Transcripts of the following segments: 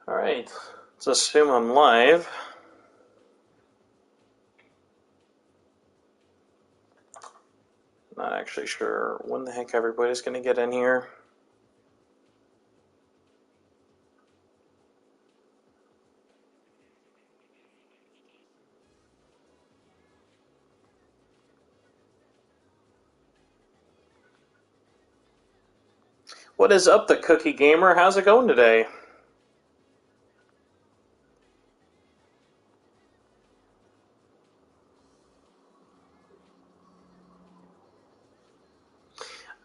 Alright, let's assume I'm live. Not actually sure when the heck everybody's going to get in here. What is up, the Cookie Gamer? How's it going today?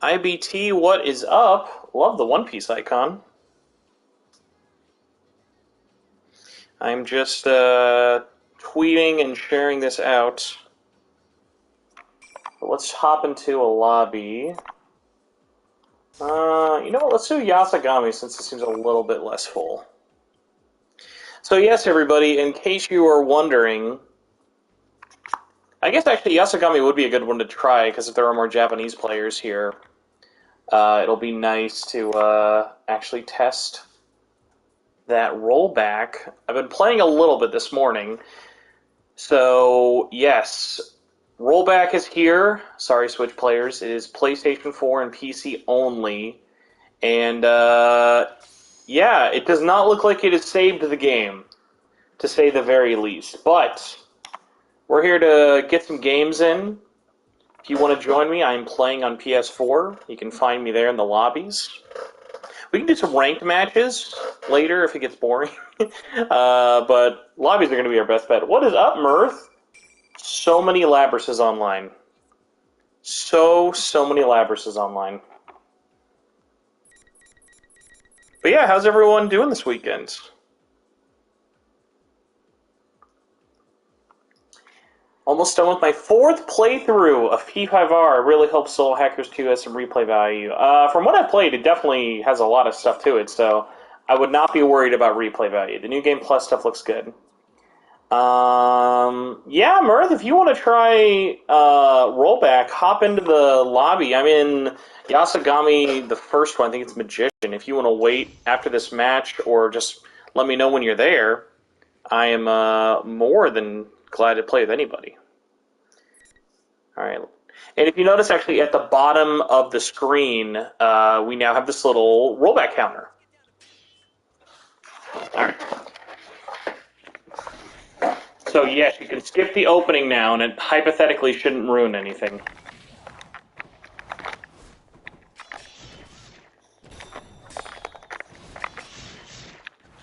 IBT, what is up? Love the One Piece icon. I'm just tweeting and sharing this out. But let's hop into a lobby. You know what? Let's do Yasagami since it seems a little bit less full. So yes, everybody, in case you were wondering, I guess actually Yasagami would be a good one to try because if there are more Japanese players here, it'll be nice to actually test that rollback. I've been playing a little bit this morning, so yes, rollback is here. Sorry, Switch players. It is PlayStation 4 and PC only, and yeah, it does not look like it has saved the game, to say the very least, but we're here to get some games in. If you want to join me, I'm playing on PS4. You can find me there in the lobbies. We can do some ranked matches later if it gets boring. But lobbies are going to be our best bet. What is up, Mirth? So many Labrases online. So many Labrases online. But yeah, how's everyone doing this weekend? Almost done with my fourth playthrough of P5R. It really helps Soul Hackers 2 has some replay value. From what I've played, it definitely has a lot of stuff to it, so I would not be worried about replay value. The New Game Plus stuff looks good. Yeah, Mirth, if you want to try rollback, hop into the lobby. I'm in Yasagami, the first one. I think it's Magician. If you want to wait after this match or just let me know when you're there, I am more than glad to play with anybody. All right. And if you notice, actually, at the bottom of the screen, we now have this little rollback counter. All right. So, yes, you can skip the opening now, and it hypothetically shouldn't ruin anything.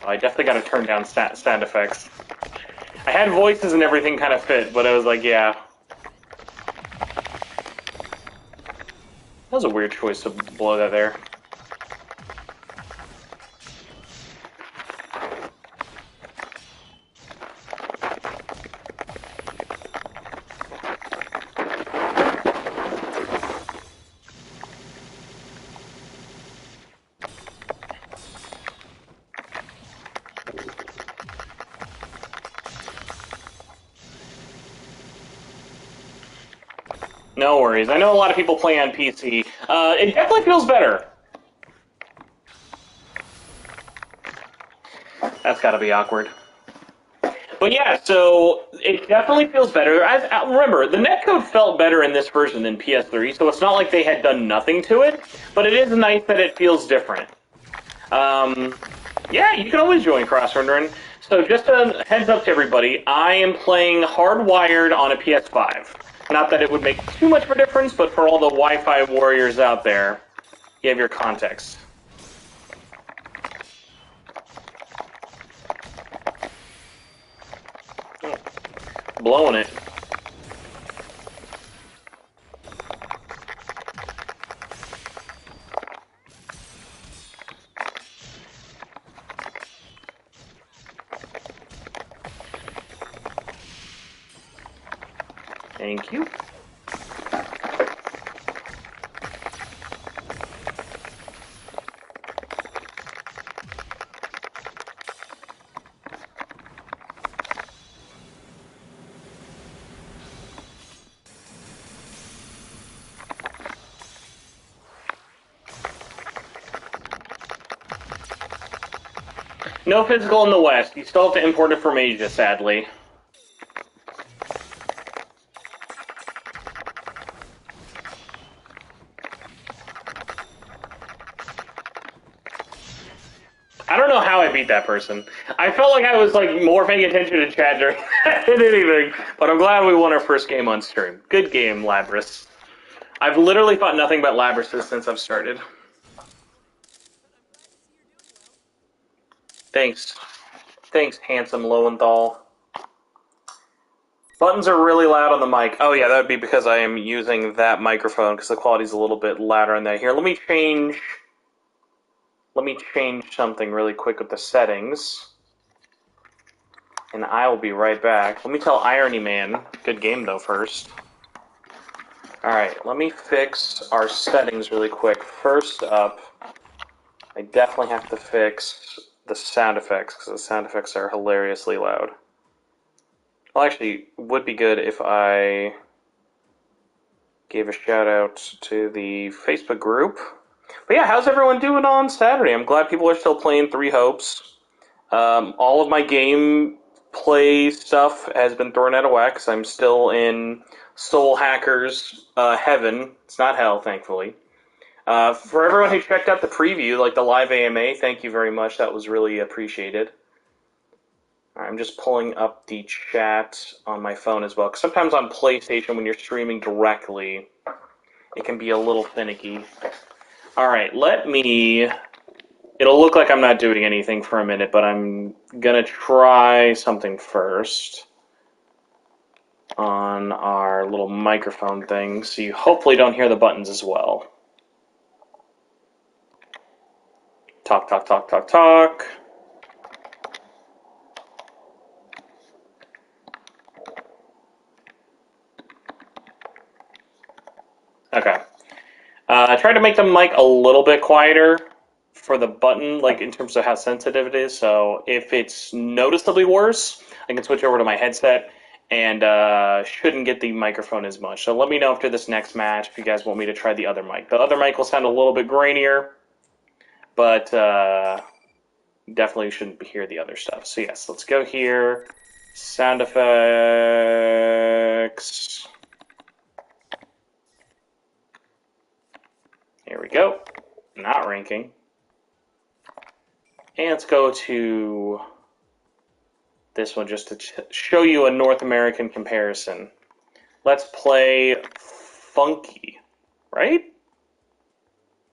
I definitely got to turn down sound effects. I had voices and everything kind of fit, but I was like, yeah. That was a weird choice to blow that there. No worries. I know a lot of people play on PC. It definitely feels better. That's got to be awkward. But yeah, so it definitely feels better. Remember, the netcode felt better in this version than PS3, so it's not like they had done nothing to it, but it is nice that it feels different. Yeah, you can always join cross-rendering. So just a heads up to everybody, I am playing hardwired on a PS5. Not that it would make too much of a difference, but for all the Wi-Fi warriors out there, you have your context. Blowing it. Thank you. No physical in the West. You still have to import it from Asia, sadly. I don't know how I beat that person. I felt like I was like more paying attention to chat during than anything, but I'm glad we won our first game on stream. Good game, Labrys. I've literally fought nothing but Labrys since I've started. Thanks. Thanks, handsome Lowenthal. Buttons are really loud on the mic. Oh yeah, that would be because I am using that microphone because the quality's a little bit louder in there. Here, let me change something really quick with the settings. And I will be right back. Let me tell Irony Man, good game though first. Alright, let me fix our settings really quick. First up, I definitely have to fix the sound effects, because the sound effects are hilariously loud. Well, actually, it would be good if I gave a shout out to the Facebook group. But yeah, how's everyone doing on Saturday? I'm glad people are still playing Three Hopes. All of my gameplay stuff has been thrown out of whack, because I'm still in Soul Hackers heaven. It's not hell, thankfully. For everyone who checked out the preview, like the live AMA, thank you very much. That was really appreciated. I'm just pulling up the chat on my phone as well, because sometimes on PlayStation, when you're streaming directly, it can be a little finicky. Alright, it'll look like I'm not doing anything for a minute, but I'm gonna try something first on our little microphone thing, so you hopefully don't hear the buttons as well. Talk, talk, talk, talk, talk. Okay. I tried to make the mic a little bit quieter for the button, like in terms of how sensitive it is. So if it's noticeably worse, I can switch over to my headset and shouldn't get the microphone as much. So let me know after this next match if you guys want me to try the other mic. The other mic will sound a little bit grainier, but definitely shouldn't hear the other stuff. So yes, let's go here. Sound effects. Here we go. Not ranking. And let's go to this one just to show you a North American comparison. Let's play Funky, right?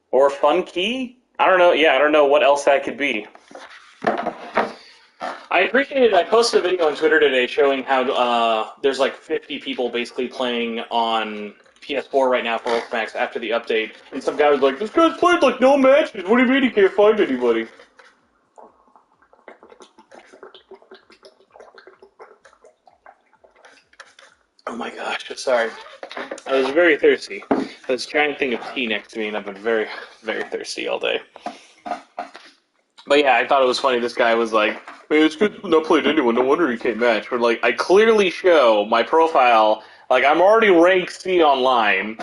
Or Funky? I don't know. Yeah, I don't know what else that could be. I appreciated, I posted a video on Twitter today showing how there's like 50 people basically playing on PS4 right now for Ultimax after the update. And some guy was like, this guy's played like no matches. What do you mean he can't find anybody? Oh my gosh, sorry. I was very thirsty. This giant thing of tea next to me, and I've been very, very thirsty all day. But yeah, I thought it was funny. This guy was like, "Man, it's good not played anyone. No wonder he can't match." But like, I clearly show my profile. Like, I'm already ranked C online.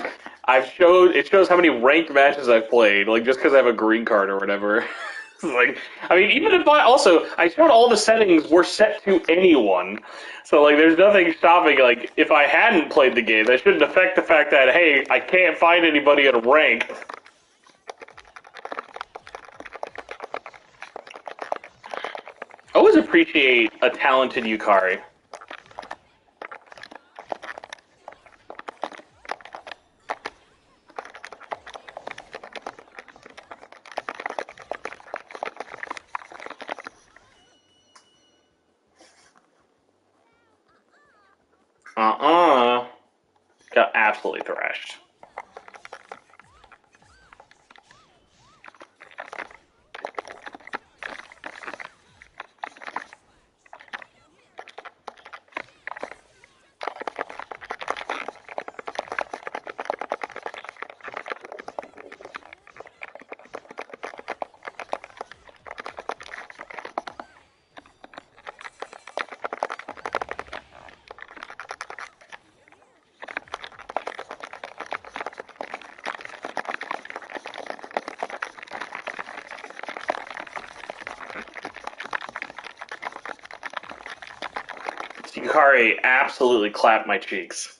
It shows how many ranked matches I've played. Like, just because I have a green card or whatever. Like, I mean, even if I showed all the settings were set to anyone. So, like, there's nothing stopping, like, if I hadn't played the game, that shouldn't affect the fact that, hey, I can't find anybody at a rank. I always appreciate a talented Yukari. Got absolutely thrashed. Yukari absolutely clapped my cheeks.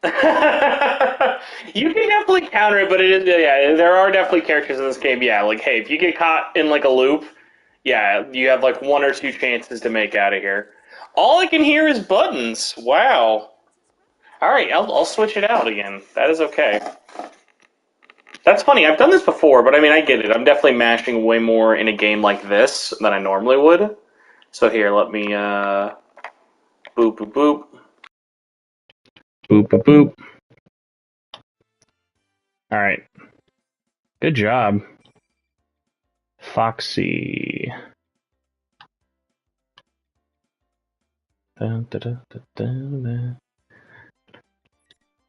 You can definitely counter it, but it is, yeah, there are definitely characters in this game, yeah, like, hey, if you get caught in, like, a loop, yeah, you have, like, 1 or 2 chances to make out of here. All I can hear is buttons. Wow. Alright, I'll switch it out again. That is okay. That's funny, I've done this before, but I mean, I get it. I'm definitely mashing way more in a game like this than I normally would. So here, let me, boop, boop, boop. Boop, boop, boop. Alright. Good job. Foxy. Da, da, da, da, da.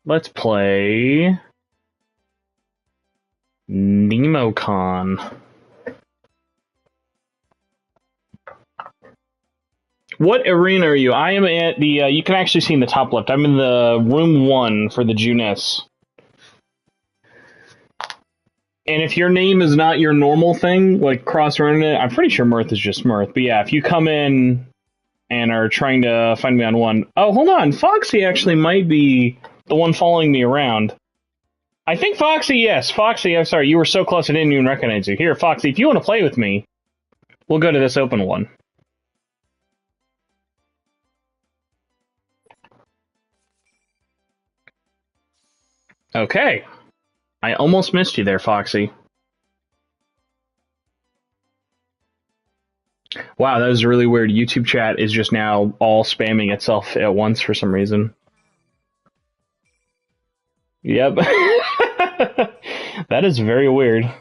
Let's play NemoCon. What arena are you? I am at the, you can actually see in the top left, I'm in the room 1 for the Juness. And if your name is not your normal thing, like cross-running it, I'm pretty sure Mirth is just Mirth. But yeah, if you come in and are trying to find me on one, oh, hold on, Foxy actually might be the one following me around. I think Foxy, yes. Foxy, I'm sorry, you were so close I didn't even recognize you. Here, Foxy, if you want to play with me, we'll go to this open one. Okay. I almost missed you there, Foxy. Wow, that was really weird. YouTube chat is just now all spamming itself at once for some reason. Yep. That is very weird.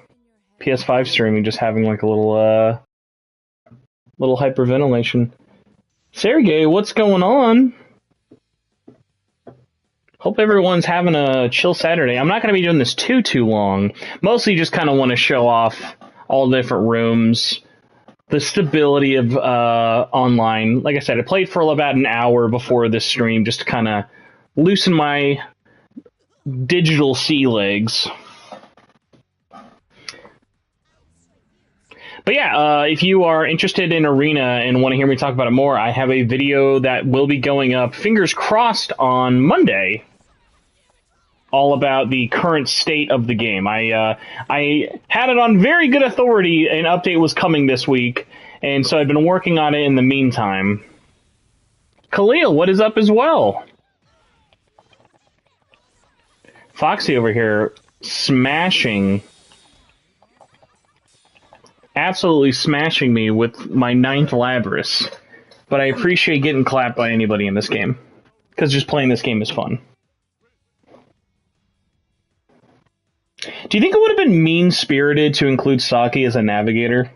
PS5 streaming just having like a little hyperventilation. Sergey, what's going on? Hope everyone's having a chill Saturday. I'm not going to be doing this too long. Mostly just kind of want to show off all the different rooms, the stability of online. Like I said, I played for about an hour before this stream just to kind of loosen my digital sea legs. But yeah, if you are interested in Arena and want to hear me talk about it more, I have a video that will be going up, fingers crossed, on Monday, all about the current state of the game. I had it on very good authority, an update was coming this week, and so I've been working on it in the meantime. Khalil, what is up as well? Foxy over here, smashing, absolutely smashing me with my 9th Labras. But I appreciate getting clapped by anybody in this game, because just playing this game is fun. Do you think it would have been mean-spirited to include Saki as a navigator?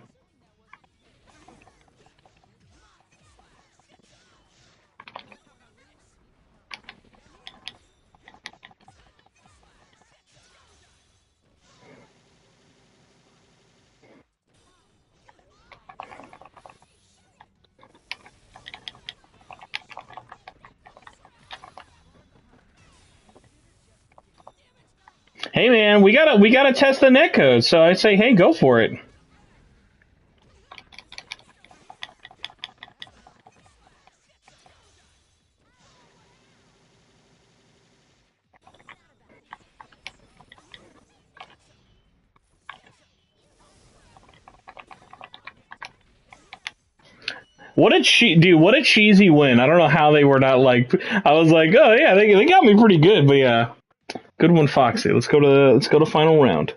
Hey man, we gotta test the netcode, so I say, hey, go for it. What a cheesy win. I don't know how they were not like. I was like, oh yeah, they got me pretty good, but yeah. Good one, Foxy. Let's go to final round.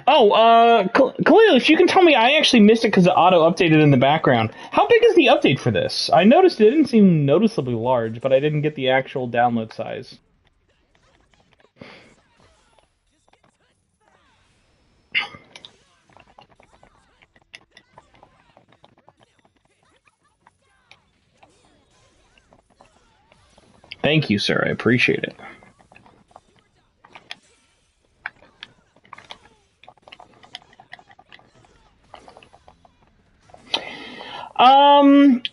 Oh, Khalil, if you can tell me, I actually missed it because it auto-updated in the background. How big is the update for this? I noticed it didn't seem noticeably large, but I didn't get the actual download size. Thank you, sir. I appreciate it.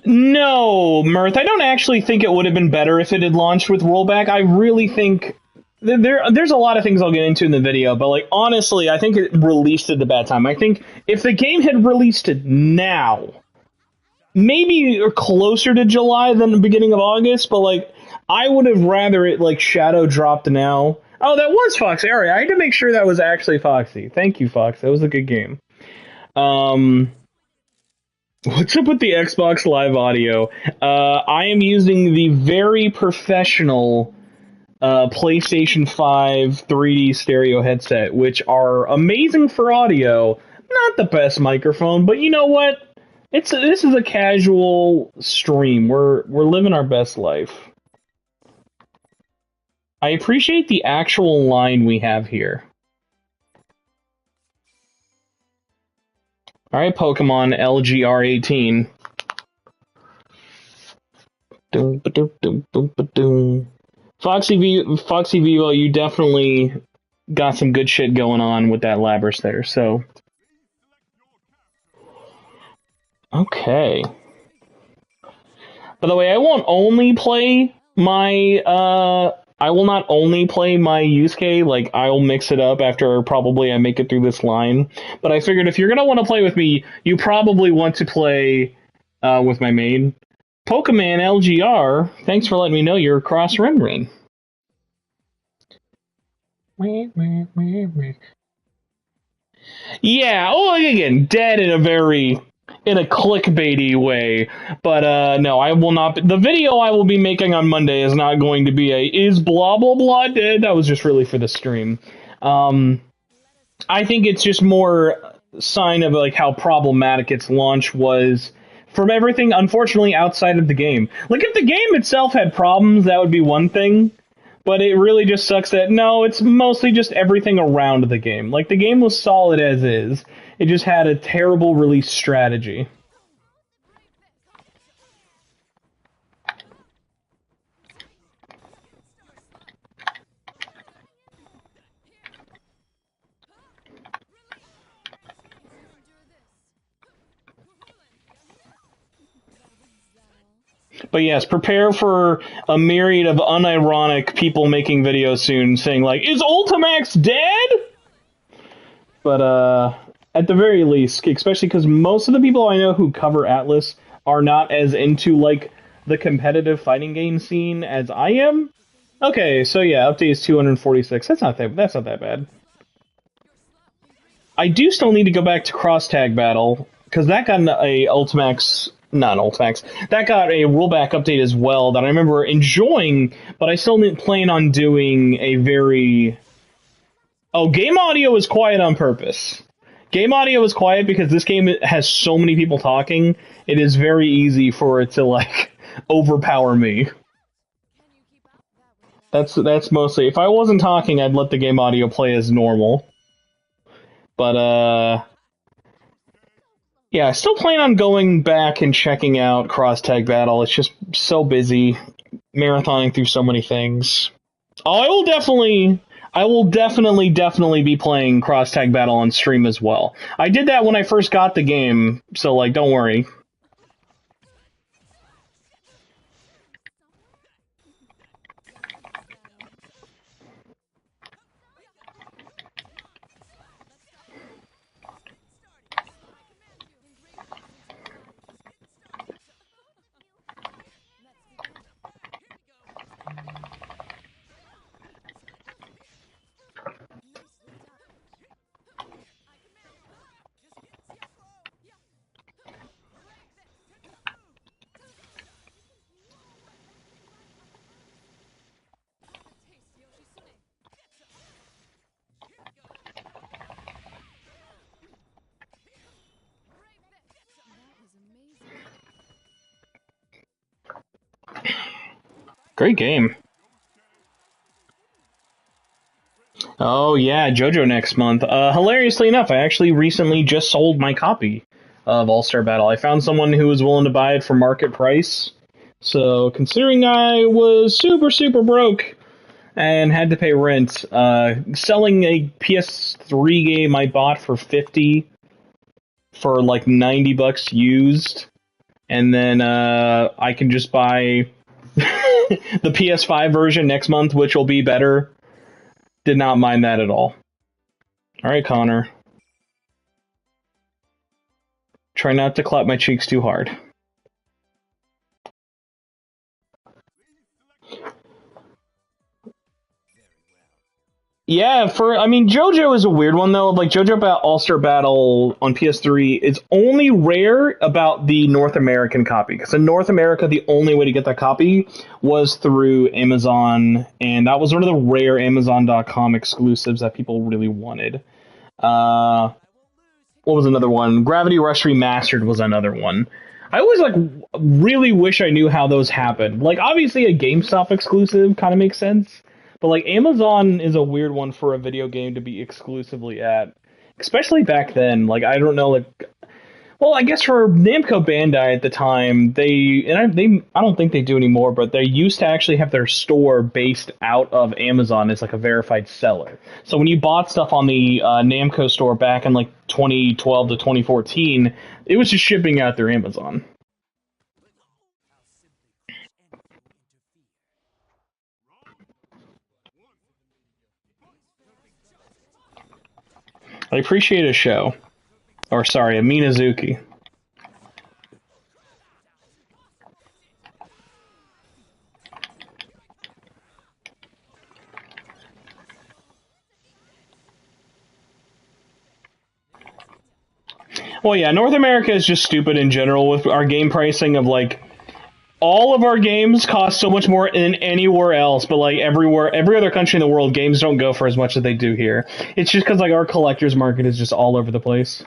No, Mirth. I don't actually think it would have been better if it had launched with rollback. I really think there's a lot of things I'll get into in the video, but like honestly, I think it released at a bad time. I think if the game had released now, maybe closer to July than the beginning of August, but like I would have rather it like shadow dropped now. Oh, that was Foxy. All right, I had to make sure that was actually Foxy. Thank you, Fox. That was a good game. What's up with the Xbox Live Audio? I am using the very professional PlayStation 5 3D stereo headset, which are amazing for audio. Not the best microphone, but you know what? This is a casual stream. We're living our best life. I appreciate the actual line we have here. All right, Pokemon LGR18. Foxy Vivo, you definitely got some good shit going on with that Lapras there. So, okay. By the way, I won't only play my I will not only play my Yusuke, like I'll mix it up after probably I make it through this line. But I figured if you're gonna want to play with me, you probably want to play with my main. Pokemon LGR, thanks for letting me know you're across Rinrin. Yeah, oh, again, dead in a clickbaity way. But no, I will not. The video I will be making on Monday is not going to be is blah blah blah dead. That was just really for the stream. I think it's just more sign of like how problematic its launch was from everything, unfortunately, outside of the game. Like if the game itself had problems, that would be one thing. But it really just sucks that, no, it's mostly just everything around the game. Like, the game was solid as is. It just had a terrible release strategy. But yes, prepare for a myriad of unironic people making videos soon saying, like, is Ultimax dead? But, at the very least, especially because most of the people I know who cover Atlas are not as into, like, the competitive fighting game scene as I am. Okay, so yeah, update is 246. That's not that bad. I do still need to go back to Cross Tag Battle, because that got that got a rollback update as well that I remember enjoying, but I still didn't plan on doing a very... Oh, game audio is quiet on purpose. Game audio is quiet because this game has so many people talking, it is very easy for it to, like, overpower me. That's mostly... If I wasn't talking, I'd let the game audio play as normal. But, yeah, I still plan on going back and checking out Cross Tag Battle. It's just so busy, marathoning through so many things. Oh, I will definitely be playing Cross Tag Battle on stream as well. I did that when I first got the game, so, like, don't worry. Great game. Oh yeah, JoJo next month. Hilariously enough, I actually recently just sold my copy of All-Star Battle. I found someone who was willing to buy it for market price. So, considering I was super broke and had to pay rent, selling a PS3 game I bought for $50 for like $90 used, and then I can just buy the PS5 version next month, which will be better. Did not mind that at all. Alright, Connor. Try not to clap my cheeks too hard. Yeah, I mean, JoJo is a weird one though. Like JoJo All-Star Battle on PS3 is only rare about the North American copy because in North America the only way to get that copy was through Amazon, and that was one of the rare Amazon.com exclusives that people really wanted. Uh, what was another one? Gravity Rush Remastered was another one. I always like really wish I knew how those happened. Like obviously a GameStop exclusive kind of makes sense, but like Amazon is a weird one for a video game to be exclusively at, especially back then. Like I don't know, like well, I guess for Namco Bandai at the time, I don't think they do anymore, but they used to actually have their store based out of Amazon as like a verified seller. So when you bought stuff on the Namco store back in like 2012 to 2014, it was just shipping out through Amazon. I appreciate a show. Or sorry, a Minazuki. Well, yeah, North America is just stupid in general with our game pricing of like all of our games cost so much more than anywhere else, but like everywhere, every other country in the world, games don't go for as much as they do here. It's just because like our collector's market is just all over the place.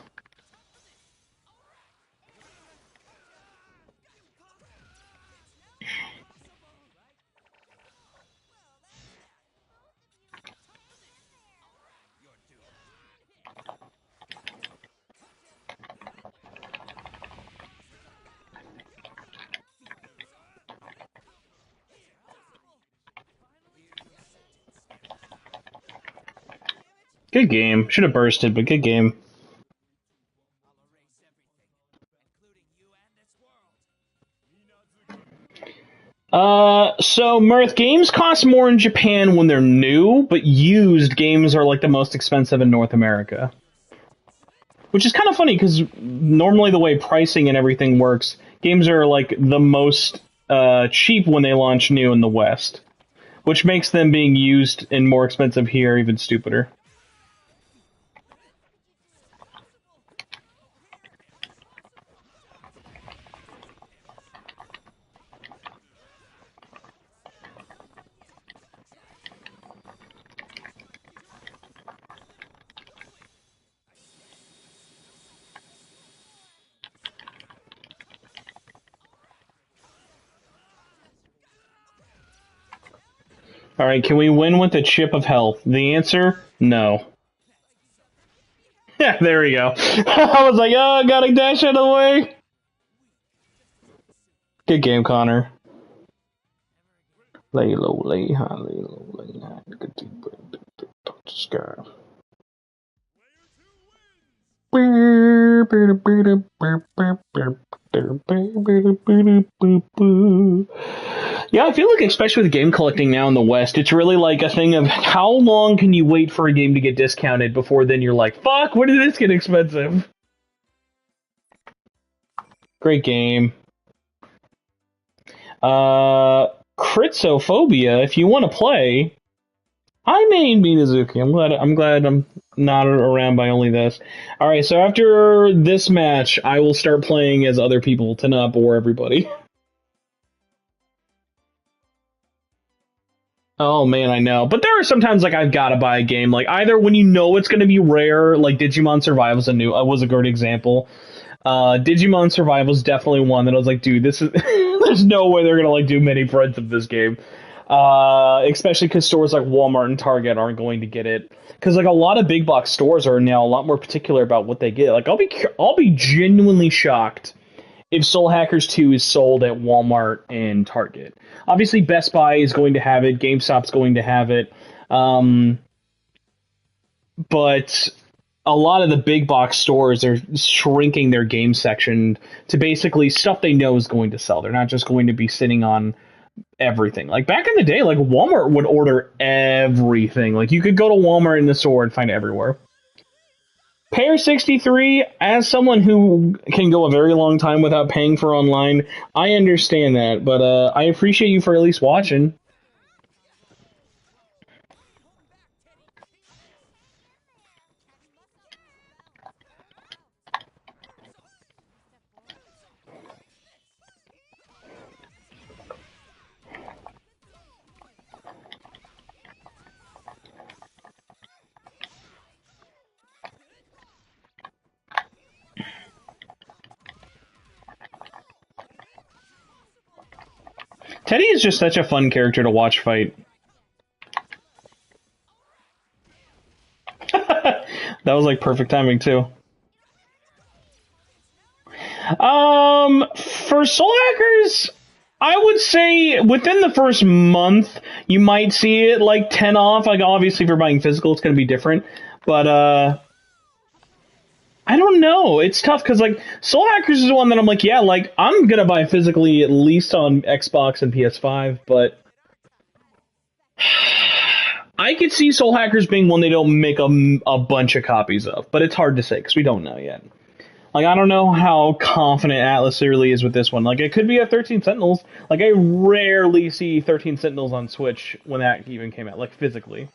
Good game. Should have bursted, but good game. So Mirth, games cost more in Japan when they're new, but used games are like the most expensive in North America. Which is kind of funny because normally the way pricing and everything works, games are like the most cheap when they launch new in the West, which makes them being used and more expensive here even stupider. All right, can we win with a chip of health? The answer, no. Yeah, there we go. I was like, oh, gotta dash out of the way. Good game, Connor. Lay low, lay high, lay low, lay high. Good deep breath, touch the sky. Yeah, I feel like especially with game collecting now in the West, it's really like a thing of how long can you wait for a game to get discounted before then you're like, fuck, when did this get expensive? Great game. Critsophobia, if you want to play, I main Minazuki. I'm glad I'm not around by only this. Alright, so after this match, I will start playing as other people to not bore everybody. Oh man, I know. But there are sometimes like I've gotta buy a game. Like either when you know it's gonna be rare, like Digimon Survival was a great example. Digimon Survival is definitely one that I was like, dude, this is there's no way they're gonna like do many prints of this game. Especially because stores like Walmart and Target aren't going to get it. Because like a lot of big box stores are now a lot more particular about what they get. Like I'll be genuinely shocked if Soul Hackers 2 is sold at Walmart and Target. Obviously, Best Buy is going to have it. GameStop's going to have it. But a lot of the big box stores are shrinking their game section to basically stuff they know is going to sell. They're not just going to be sitting on everything. Like back in the day, like Walmart would order everything. Like you could go to Walmart in the store and find it everywhere. Pair 63, as someone who can go a very long time without paying for online, I understand that, but I appreciate you for at least watching. Teddy is just such a fun character to watch fight. That was like perfect timing too. For Soul Hackers, I would say within the first month, you might see it like 10 off. Like, obviously, if you're buying physical, it's going to be different. But, I don't know. It's tough because, like, Soul Hackers is the one that I'm like, yeah, like, I'm going to buy physically at least on Xbox and PS5, but I could see Soul Hackers being one they don't make a bunch of copies of, but it's hard to say because we don't know yet. Like, I don't know how confident Atlas really is with this one. Like, it could be a 13 Sentinels. Like, I rarely see 13 Sentinels on Switch when that even came out, like, physically.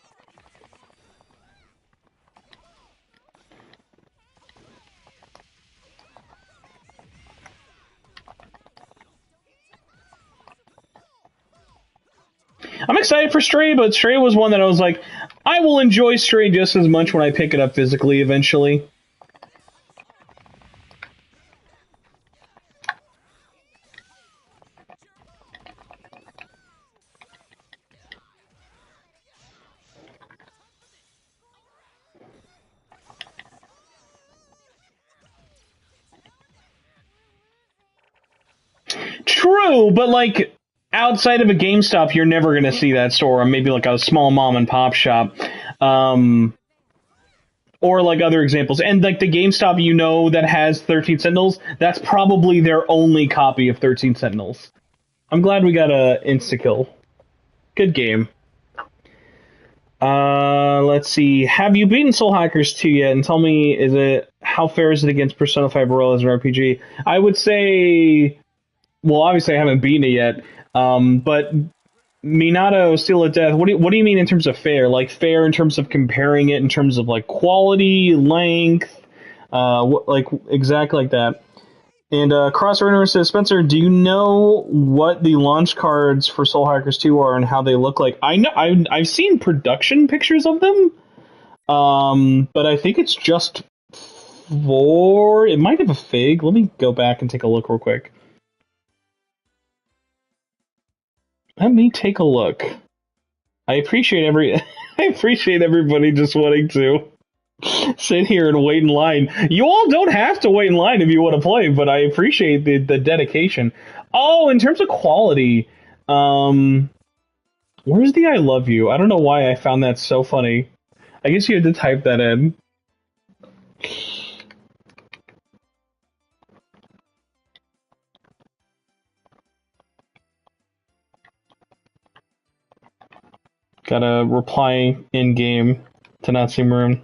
I'm excited for Stray, but Stray was one that I was like, I will enjoy Stray just as much when I pick it up physically eventually. True, but like outside of a GameStop, you're never going to see that store, or maybe like a small mom and pop shop. Or like other examples. And like the GameStop that has 13 Sentinels, that's probably their only copy of 13 Sentinels. I'm glad we got a insta-kill. Good game. Let's see. Have you beaten Soul Hackers 2 yet? And tell me, how fair is it against Persona 5 Royal as an RPG? I would say, well, obviously I haven't beaten it yet. But Minato Steel of Death, what do you mean in terms of fair? Like fair in terms of comparing it in terms of like quality, length, like exactly like that. And Crossrunner says, Spencer, do you know what the launch cards for Soul Hackers 2 are and how they look like? I know I've seen production pictures of them, but I think it's just it might have a fig. Let me go back and take a look real quick. Let me take a look. I appreciate I appreciate everybody just wanting to sit here and wait in line. You all don't have to wait in line if you want to play, but I appreciate the dedication. Oh, in terms of quality, where's the I love you? I don't know why I found that so funny. I guess you had to type that in. Gotta reply in game to not see Maroon.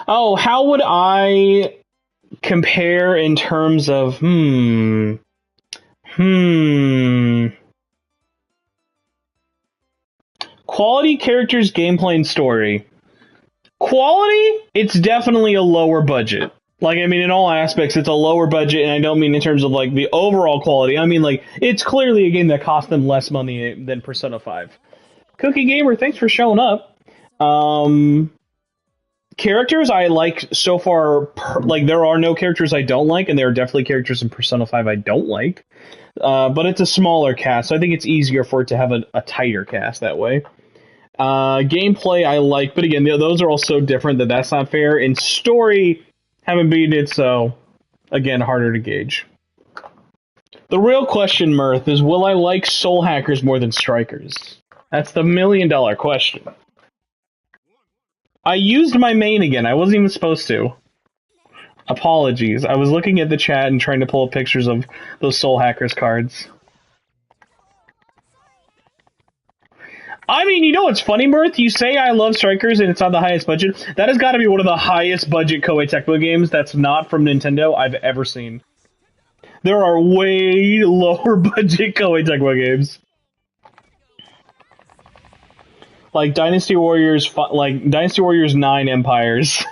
Oh, how would I compare in terms of quality, characters, gameplay, and story? Quality, it's definitely a lower budget. Like, I mean, in all aspects, it's a lower budget, and I don't mean in terms of, like, the overall quality. I mean, like, it's clearly a game that cost them less money than Persona 5. Cookie Gamer, thanks for showing up. Characters I like so far, like, there are no characters I don't like, and there are definitely characters in Persona 5 I don't like. But it's a smaller cast, so I think it's easier for it to have a tighter cast that way. Gameplay I like, but again, those are all so different that that's not fair. In story, haven't beaten it, so again, harder to gauge. The real question, Mirth, is will I like Soul Hackers more than Strikers? That's the $1 million question. I used my main again. I wasn't even supposed to. Apologies. I was looking at the chat and trying to pull up pictures of those Soul Hackers cards. I mean, you know what's funny, Mirth? You say I love Strikers and it's on the highest budget. That has got to be one of the highest budget Koei Tecmo games that's not from Nintendo I've ever seen. There are way lower budget Koei Tecmo games. Like Dynasty Warriors 9 Empires.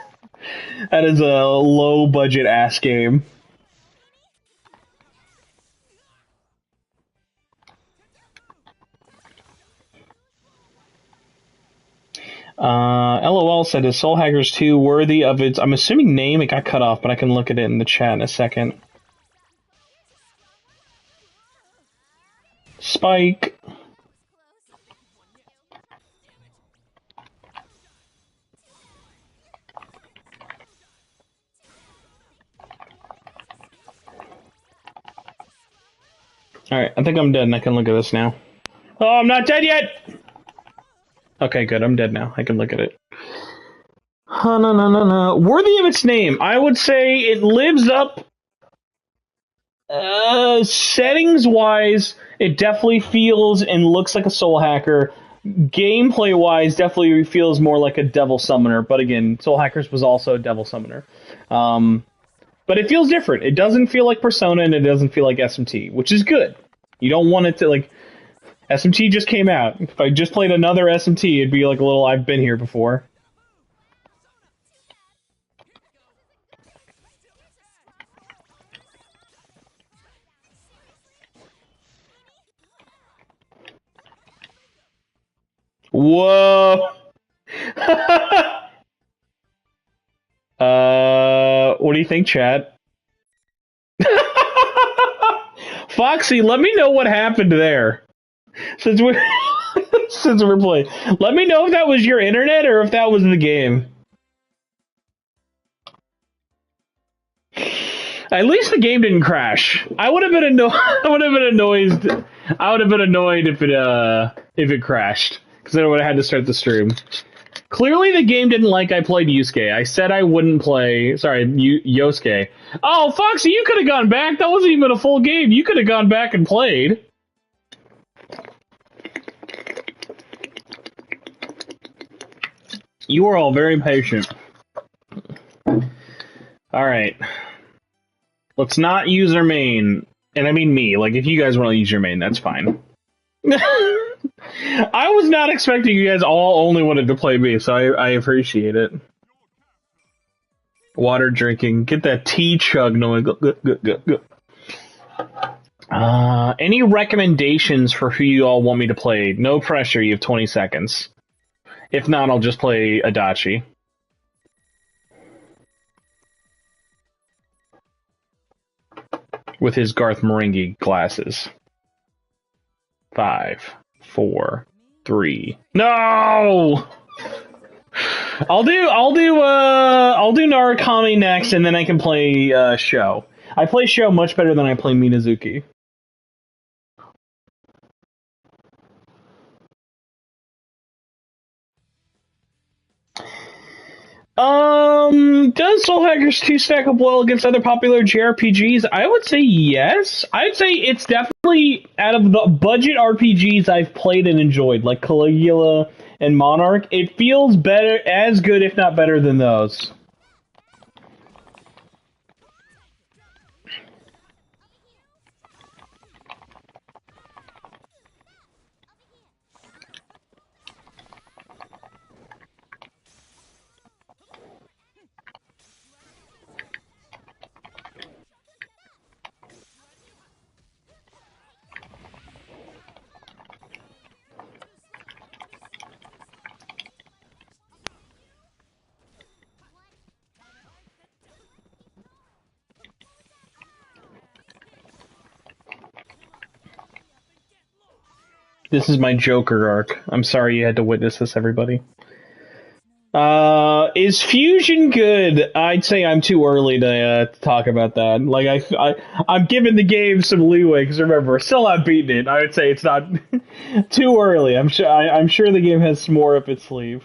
That is a low budget ass game. LOL said, is Soul Hackers 2 worthy of its, I'm assuming name? It got cut off, but I can look at it in the chat in a second. Spike. Alright, I think I'm dead and I can look at this now. Oh, I'm not dead yet! Okay, good, I'm dead now. I can look at it. No. Worthy of its name. I would say it lives up. Settings-wise, it definitely feels and looks like a Soul Hacker. Gameplay-wise, definitely feels more like a Devil Summoner. But again, Soul Hackers was also a Devil Summoner. But it feels different. It doesn't feel like Persona, and it doesn't feel like SMT, which is good. You don't want it to, like... SMT just came out. If I just played another SMT, it'd be like a little I've been here before. Whoa! What do you think, chat? Foxy, let me know what happened there. Since we're since we're playing, let me know if that was your internet or if that was the game. At least the game didn't crash. I would have been annoyed. I would have been annoyed if it crashed, because then I would have had to start the stream. Clearly, the game didn't like I played Yusuke. I said I wouldn't play. Sorry, Yosuke. Oh, Foxy, you could have gone back. That wasn't even a full game. You could have gone back and played. You are all very patient. Alright. Let's not use our main. And I mean me. Like, if you guys want to use your main, that's fine. I was not expecting you guys all only wanted to play me, so I appreciate it. Water drinking. Get that tea chug noise. Go. Any recommendations for who you all want me to play? No pressure, you have 20 seconds. If not, I'll just play Adachi. With his Garth Marenghi glasses. 5, 4, 3. No! I'll do Narukami next, and then I can play Sho. I play Sho much better than I play Minazuki. Does Soul Hackers 2 stack up well against other popular JRPGs? I would say yes. I'd say it's definitely, out of the budget RPGs I've played and enjoyed, like Caligula and Monarch, it feels better, as good, if not better, than those. This is my Joker arc. I'm sorry you had to witness this, everybody. Is Fusion good? I'd say I'm too early to talk about that. Like, I'm giving the game some leeway, because remember, still not beating it. I would say it's not too early. I'm sure the game has some more up its sleeve.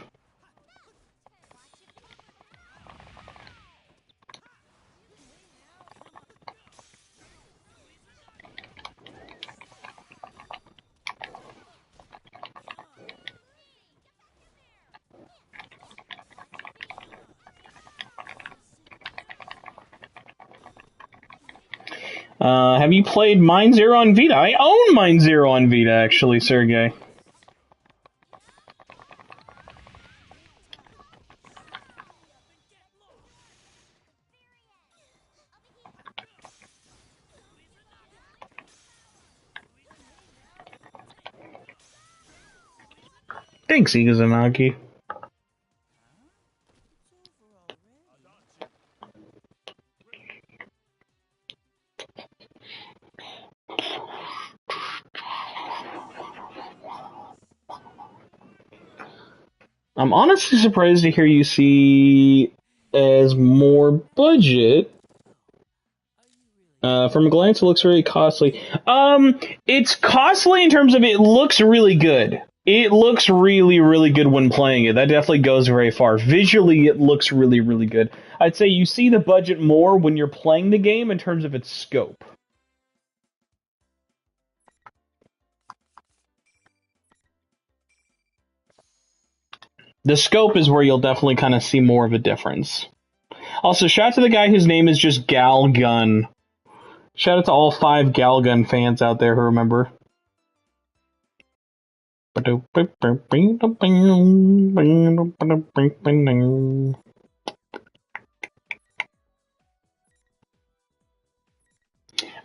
Have you played Mind Zero on Vita? I own Mind Zero on Vita, actually, Sergey. Thanks, Igazanagi. I'm honestly surprised to hear you see as more budget. From a glance, it looks very costly. It's costly in terms of it looks really good. It looks really, really good when playing it. That definitely goes very far. Visually, it looks really, really good. I'd say you see the budget more when you're playing the game in terms of its scope. The scope is where you'll definitely kind of see more of a difference. Also, shout out to the guy whose name is just Gal Gun. Shout out to all 5 Gal Gun fans out there who remember.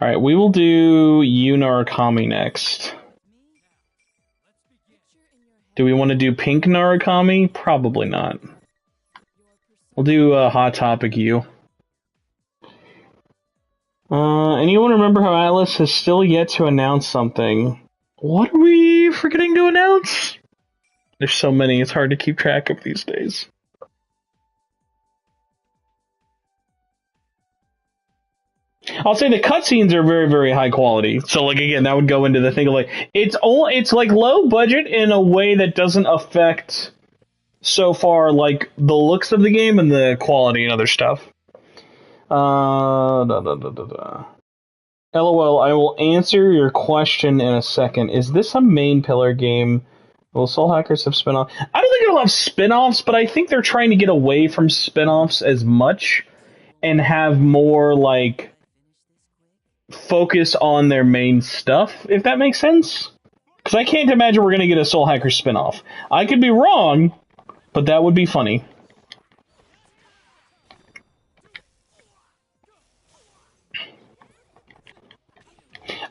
Alright, we will do Yu Narukami next. Do we want to do Pink Narukami? Probably not. We'll do Hot Topic Yu. Anyone remember how Atlas has still yet to announce something? What are we forgetting to announce? There's so many, it's hard to keep track of these days. I'll say the cutscenes are very, very high quality. So, like, again, that would go into the thing of, like, it's like low budget in a way that doesn't affect so far, like, the looks of the game and the quality and other stuff. LOL, I will answer your question in a second. Is this a main pillar game? Will Soul Hackers have spin-off? I don't think it'll have spin-offs, but I think they're trying to get away from spin-offs as much and have more, like, focus on their main stuff, if that makes sense. Because I can't imagine we're going to get a Soul Hackers spin-off. I could be wrong, but that would be funny.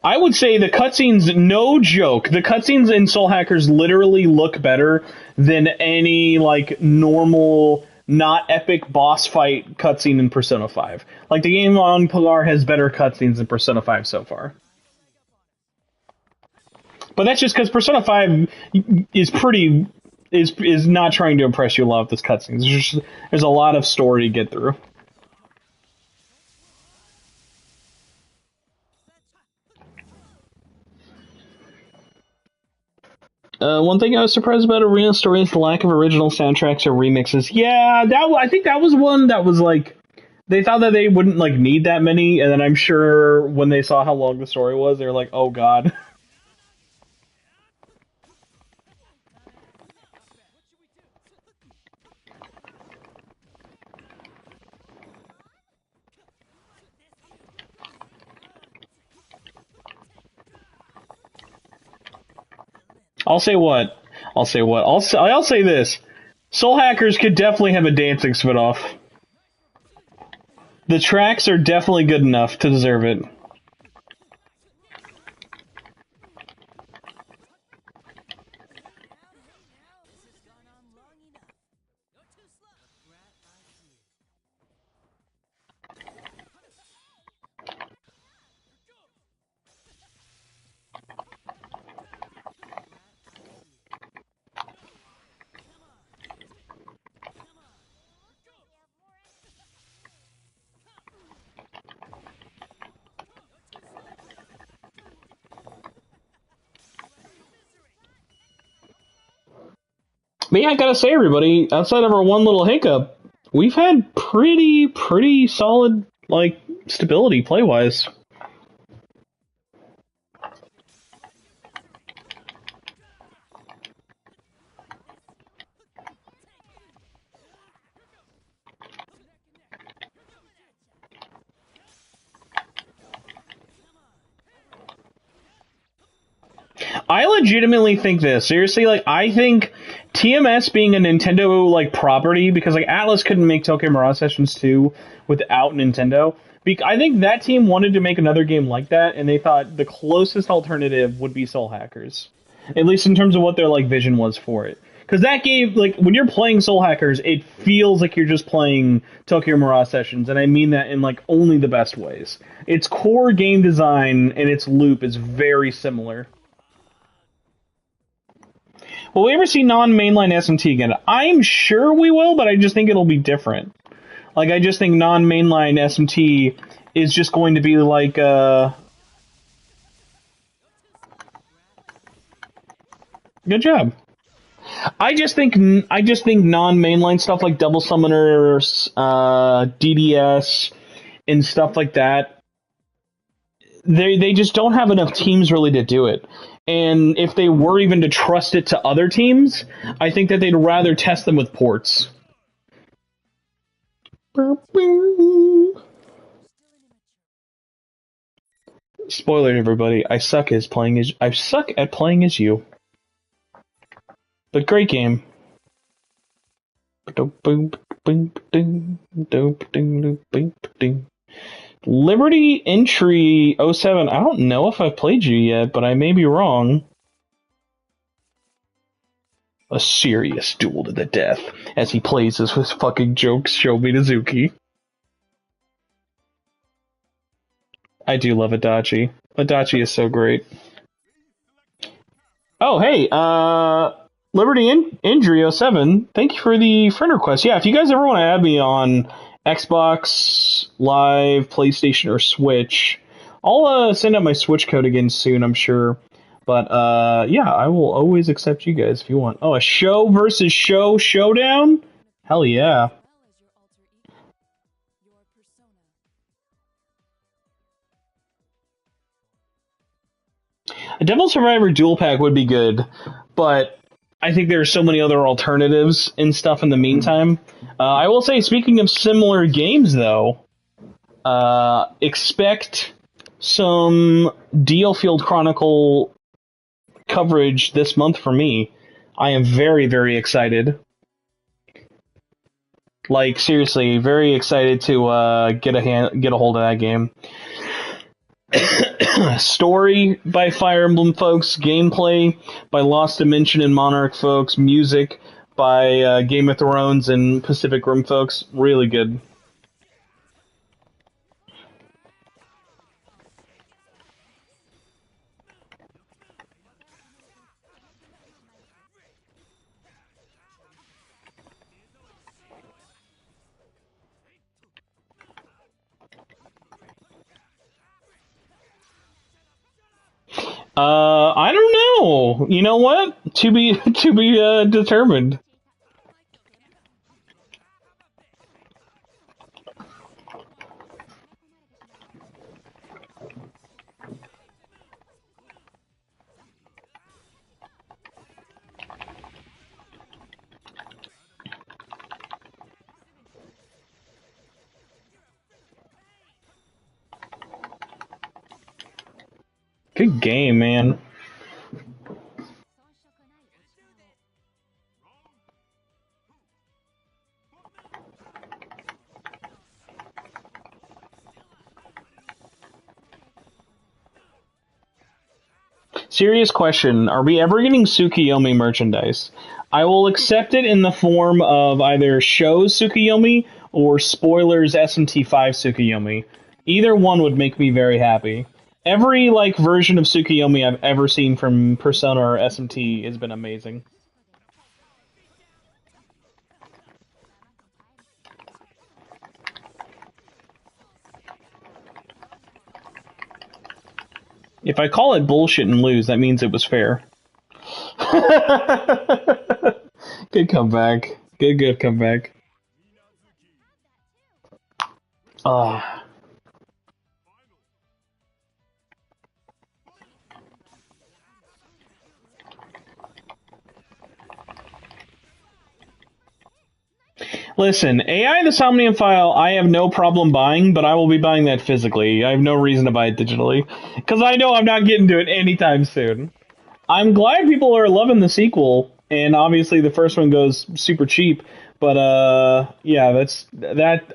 I would say the cutscenes, no joke, the cutscenes in Soul Hackers literally look better than any, like, normal, not epic boss fight cutscene in Persona 5. Like, the game on Pilar has better cutscenes than Persona 5 so far. But that's just because Persona 5 is not trying to impress you a lot with this cutscenes. There's a lot of story to get through. One thing I was surprised about Arena Story is the lack of original soundtracks or remixes. Yeah, I think that was one that was like, they thought that they wouldn't like need that many, and then I'm sure when they saw how long the story was, they were like, oh god. I'll say this. Soul Hackers could definitely have a dancing spin-off. The tracks are definitely good enough to deserve it. But yeah, I gotta say, everybody, outside of our one little hiccup, we've had pretty solid, like, stability play-wise. I legitimately think this. Seriously, like, I think TMS being a Nintendo, like, property, because, like, Atlas couldn't make Tokyo Mirage Sessions 2 without Nintendo. I think that team wanted to make another game like that, and they thought the closest alternative would be Soul Hackers. At least in terms of what their, like, vision was for it. Because that game, like, when you're playing Soul Hackers, it feels like you're just playing Tokyo Mirage Sessions, and I mean that in, like, only the best ways. Its core game design and its loop is very similar. Will we ever see non-mainline SMT again? I'm sure we will, but I just think it'll be different. Like, I just think non-mainline SMT is just going to be like, good job. I just think non-mainline stuff like Double Summoners, DDS, and stuff like that, they just don't have enough teams really to do it. And if they were even to trust it to other teams, I think that they'd rather test them with ports. Spoiler, everybody! I suck at playing as you. But great game. Liberty Entry 07. I don't know if I've played you yet, but I may be wrong. A serious duel to the death as he plays his fucking jokes, Show Me Mizuki. I do love Adachi. Adachi is so great. Oh, hey, Liberty Injury 07, thank you for the friend request. Yeah, if you guys ever want to add me on Xbox Live, PlayStation, or Switch, I'll send out my Switch code again soon, I'm sure. But, yeah, I will always accept you guys if you want. Oh, a show versus show showdown? Hell yeah. A Devil Survivor dual pack would be good, but I think there are so many other alternatives and stuff in the meantime. I will say, speaking of similar games, though, expect some DL Field Chronicle coverage this month for me. I am very, very excited. Like, seriously, very excited to get a hold of that game. Story by Fire Emblem folks, gameplay by Lost Dimension and Monarch folks, music by Game of Thrones and Pacific Rim folks. Really good. I don't know. You know what? To be determined. Good game, man. Serious question. Are we ever getting Tsukiyomi merchandise? I will accept it in the form of either shows Tsukiyomi or spoilers SMT5 Tsukiyomi. Either one would make me very happy. Every version of Tsukiyomi I've ever seen from Persona or SMT has been amazing. If I call it bullshit and lose, that means it was fair. Good comeback. Good comeback. Listen, AI the Somnium file, I have no problem buying, but I will be buying that physically. I have no reason to buy it digitally. Because I know I'm not getting to it anytime soon. I'm glad people are loving the sequel, and obviously the first one goes super cheap, but yeah,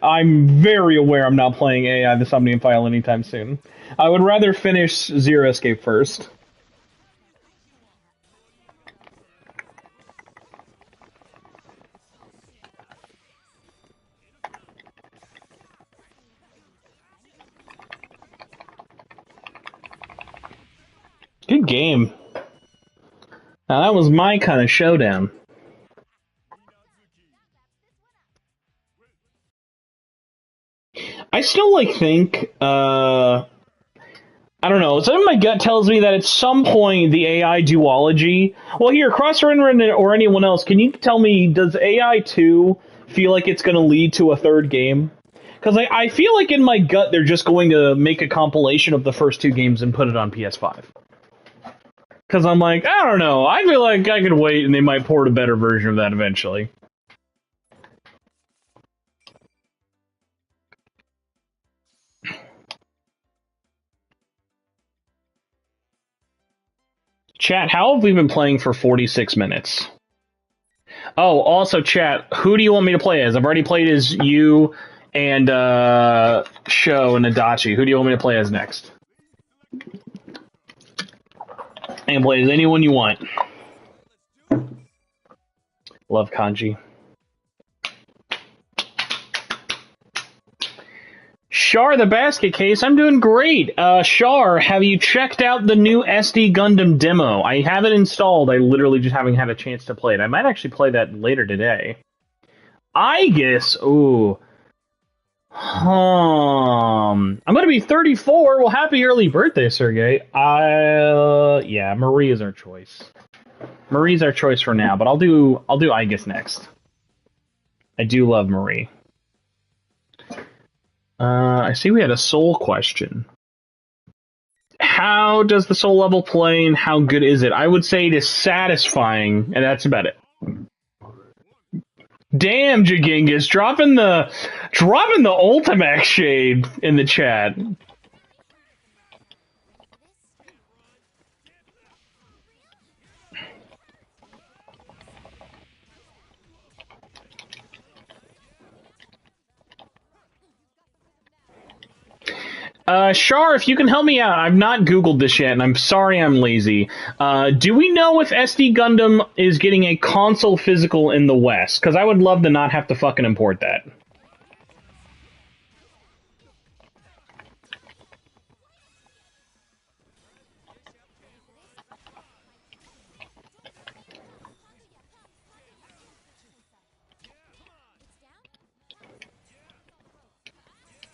I'm very aware I'm not playing AI the Somnium file anytime soon. I would rather finish Zero Escape first. Good game. Now that was my kind of showdown. I still think I don't know. Something in my gut tells me that at some point the AI duology. Well, here, Crossrunner or anyone else, can you tell me, does AI 2 feel like it's going to lead to a third game? Because I feel like in my gut they're just going to make a compilation of the first 2 games and put it on PS5. Because I'm like, I don't know. I feel like I could wait and they might port a better version of that eventually. Chat, how have we been playing for 46 minutes? Oh, also, chat, who do you want me to play as? I've already played as you and Sho and Adachi. Who do you want me to play as next? I can play as anyone you want. Love kanji. Shar, the basket case, I'm doing great. Shar, have you checked out the new SD Gundam demo? I have it installed. I literally just haven't had a chance to play it. I might actually play that later today. I guess. Ooh. I'm gonna be 34. Well, happy early birthday, Sergey. Yeah, Marie is our choice. Marie's our choice for now, but I'll do I guess next. I do love Marie. I see we had a soul question. How does the soul level play and how good is it? I would say it is satisfying, and that's about it. Damn, Jagingus, dropping the Ultimax shade in the chat. Shar, if you can help me out, I've not Googled this yet, and I'm sorry I'm lazy. Do we know if SD Gundam is getting a console physical in the West? Because I would love to not have to fucking import that.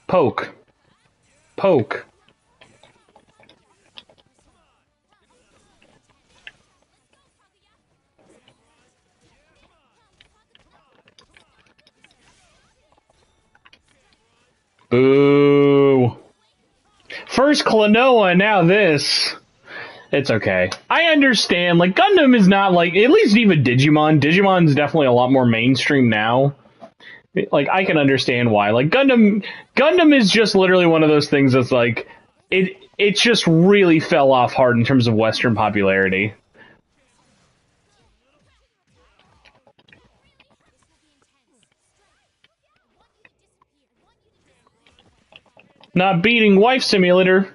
Poke. Poke. Boo. First Klonoa, now this. It's okay. I understand. Like, Gundam is not like, at least even Digimon. Digimon's definitely a lot more mainstream now. Like, I can understand why. Like, Gundam is just literally one of those things that's like, it just really fell off hard in terms of Western popularity. Not beating Wife Simulator.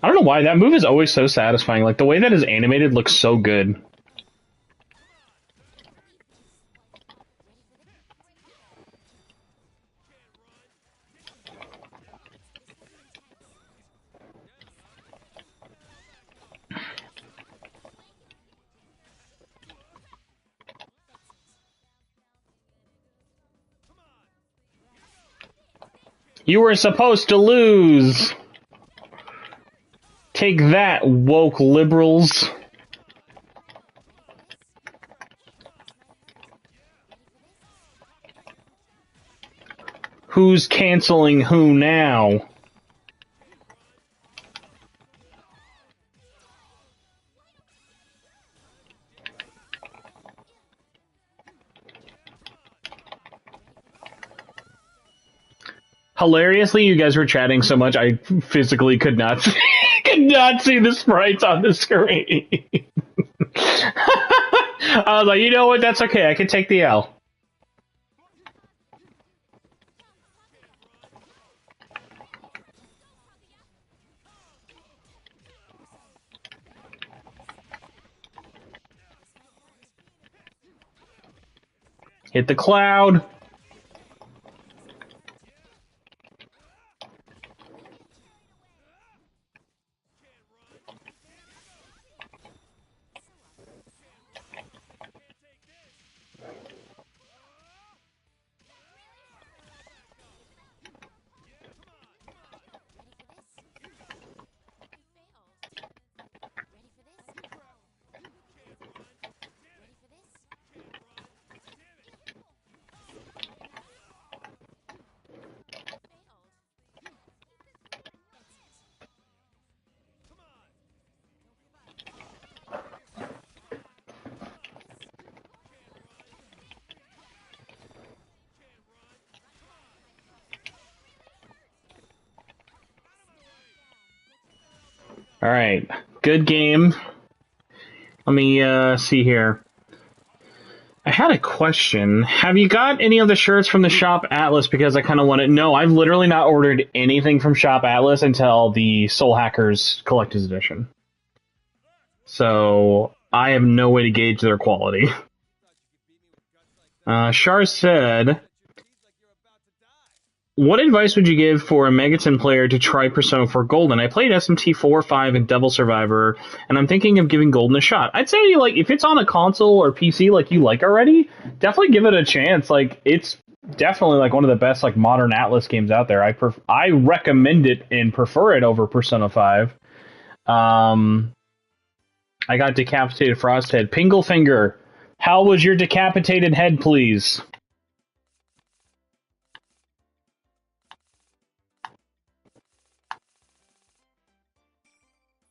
I don't know why, that move is always so satisfying. Like, the way that is animated looks so good. You were supposed to lose! Take that, woke liberals. Who's canceling who now? Hilariously, you guys were chatting so much, I physically could not could not see the sprites on the screen. I was like, you know what? That's okay. I can take the L. Hit the cloud. All right, good game. Let me see here. I had a question. Have you got any of the shirts from the Shop Atlas? Because I kind of want to. No, I've literally not ordered anything from Shop Atlas until the Soul Hackers Collector's Edition. So I have no way to gauge their quality. Shar said, what advice would you give for a Megaton player to try Persona 4 Golden? I played SMT 4, 5, and Devil Survivor, and I'm thinking of giving Golden a shot. I'd say, like, if it's on a console or PC like you like already, definitely give it a chance. Like, it's definitely, like, one of the best, like, modern Atlas games out there. I recommend it and prefer it over Persona 5. I got Decapitated Frosthead. Pinglefinger, how was your decapitated head, please?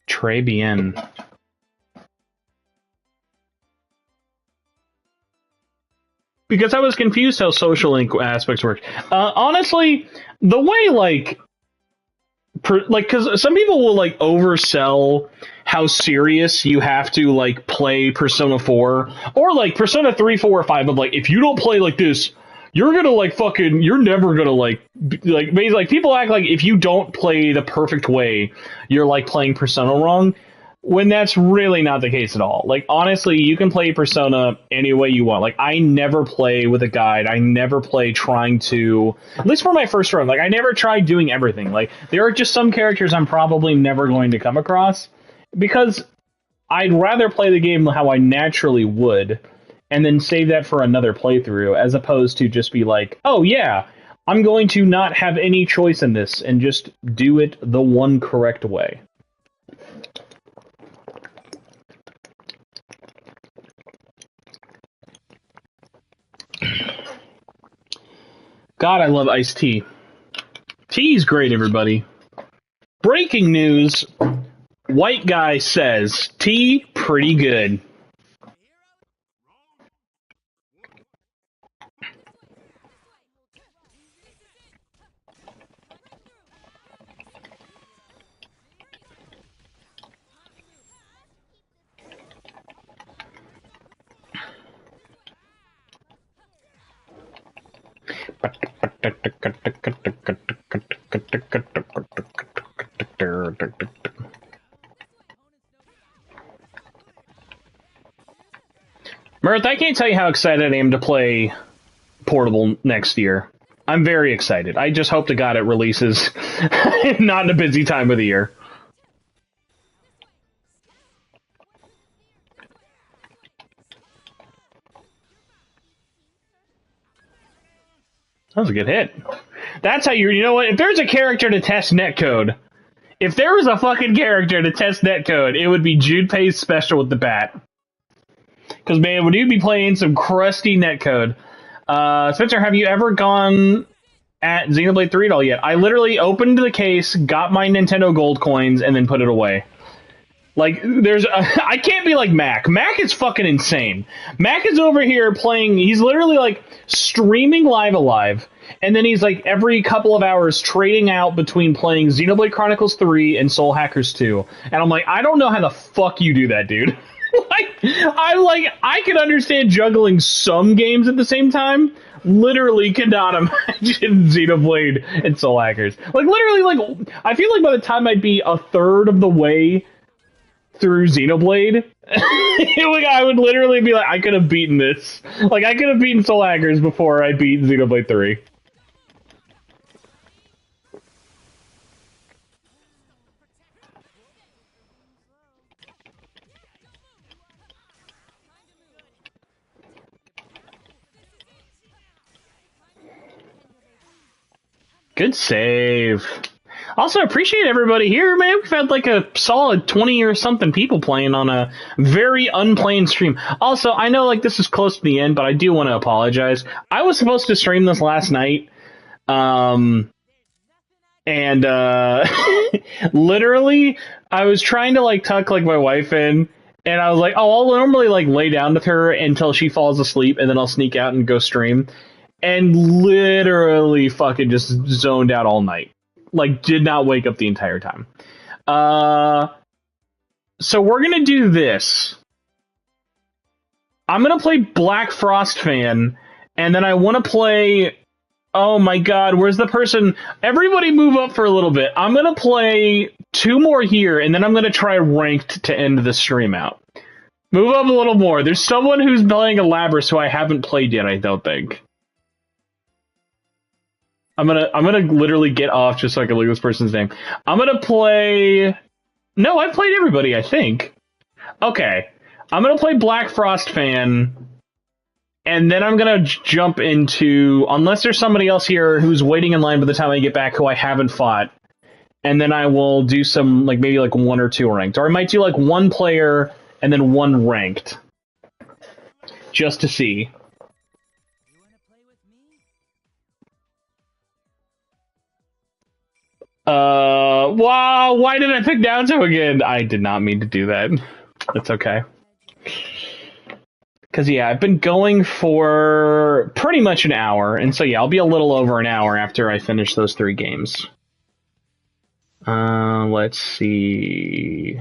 Très bien. Because I was confused how social link aspects work. Honestly, the way, like, because some people will, like, oversell how serious you have to, like, play Persona 4, or, like, Persona 3, 4, or 5, of, like, if you don't play like this, you're gonna, like, fucking, you're never gonna, like, people act like if you don't play the perfect way, you're, like, playing Persona wrong, when that's really not the case at all. Like, honestly, you can play Persona any way you want. Like, I never play with a guide. I never play trying to, at least for my first run, like, I never tried doing everything. Like, there are just some characters I'm probably never going to come across, because I'd rather play the game how I naturally would, and then save that for another playthrough, as opposed to just be like, oh yeah, I'm going to not have any choice in this, and just do it the one correct way. God, I love iced tea. Tea's great, everybody. Breaking news, white guy says, tea pretty good. Mirth, I can't tell you how excited I am to play Portable next year. I'm very excited. I just hope to God it releases not in a busy time of the year. That was a good hit. That's how you know what? If there's a character to test netcode, if there was a fucking character to test netcode, it would be Junpei's special with the bat. Because, man, would you be playing some crusty netcode? Spencer, have you ever gone at Xenoblade 3 at all yet? I literally opened the case, got my Nintendo Gold coins, and then put it away. Like, I can't be like Mac. Mac is fucking insane. Mac is over here playing, he's literally, like, streaming Live Alive, and then he's, like, every couple of hours trading out between playing Xenoblade Chronicles 3 and Soul Hackers 2. And I'm like, I don't know how the fuck you do that, dude. I can understand juggling some games at the same time. Literally cannot imagine Xenoblade and Soul Hackers. Like, literally, like, I feel like by the time I'd be a third of the way through Xenoblade, like, I would literally be like, I could have beaten this. Like, I could have beaten Soul Hackers before I beat Xenoblade 3. Good save. Also, appreciate everybody here, man. We've had like a solid 20 or something people playing on a very unplanned stream. Also, I know like this is close to the end, but I do want to apologize. I was supposed to stream this last night. Literally, I was trying to like tuck like my wife in, and I was like, oh, I'll normally like lay down with her until she falls asleep, and then I'll sneak out and go stream. And literally fucking just zoned out all night. Like, did not wake up the entire time. So we're gonna do this. I'm gonna play Black Frost Fan, and then I want to play. Oh my God, where's the person? Everybody move up for a little bit. I'm gonna play 2 more here, and then I'm gonna try ranked to end the stream out. Move up a little more. There's someone who's playing a Labrys who I haven't played yet, I don't think. I'm gonna literally get off just so I can look at this person's name. I'm gonna play. No, I played everybody, I think. Okay. I'm gonna play Black Frost Fan, and then I'm gonna jump into, unless there's somebody else here who's waiting in line by the time I get back who I haven't fought, and then I will do some, like, maybe like 1 or 2 ranked. Or I might do like 1 player and then 1 ranked. Just to see. Wow, why did I pick Naruto again? I did not mean to do that. It's okay. Because, yeah, I've been going for pretty much an hour, and so, yeah, I'll be a little over an hour after I finish those 3 games. Let's see.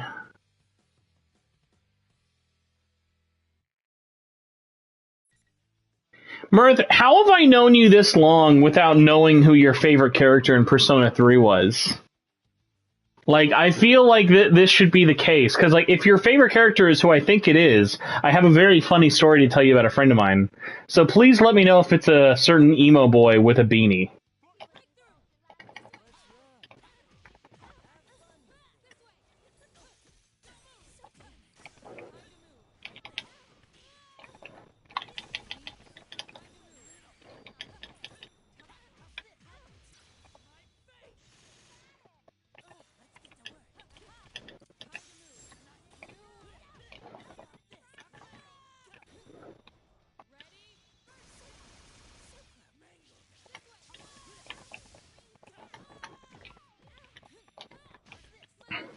Mirth, how have I known you this long without knowing who your favorite character in Persona 3 was? Like, I feel like this should be the case, because, like, if your favorite character is who I think it is, I have a very funny story to tell you about a friend of mine. So please let me know if it's a certain emo boy with a beanie.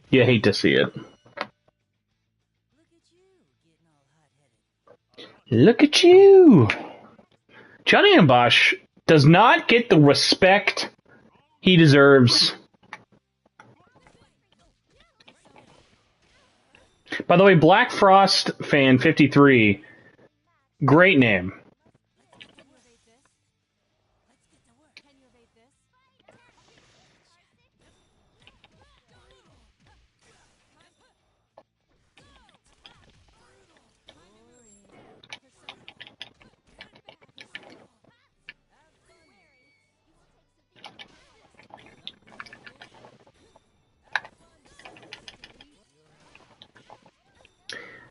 You hate to see it. Look at you! Johnny Ambosh does not get the respect he deserves. By the way, Black Frost Fan 53, great name.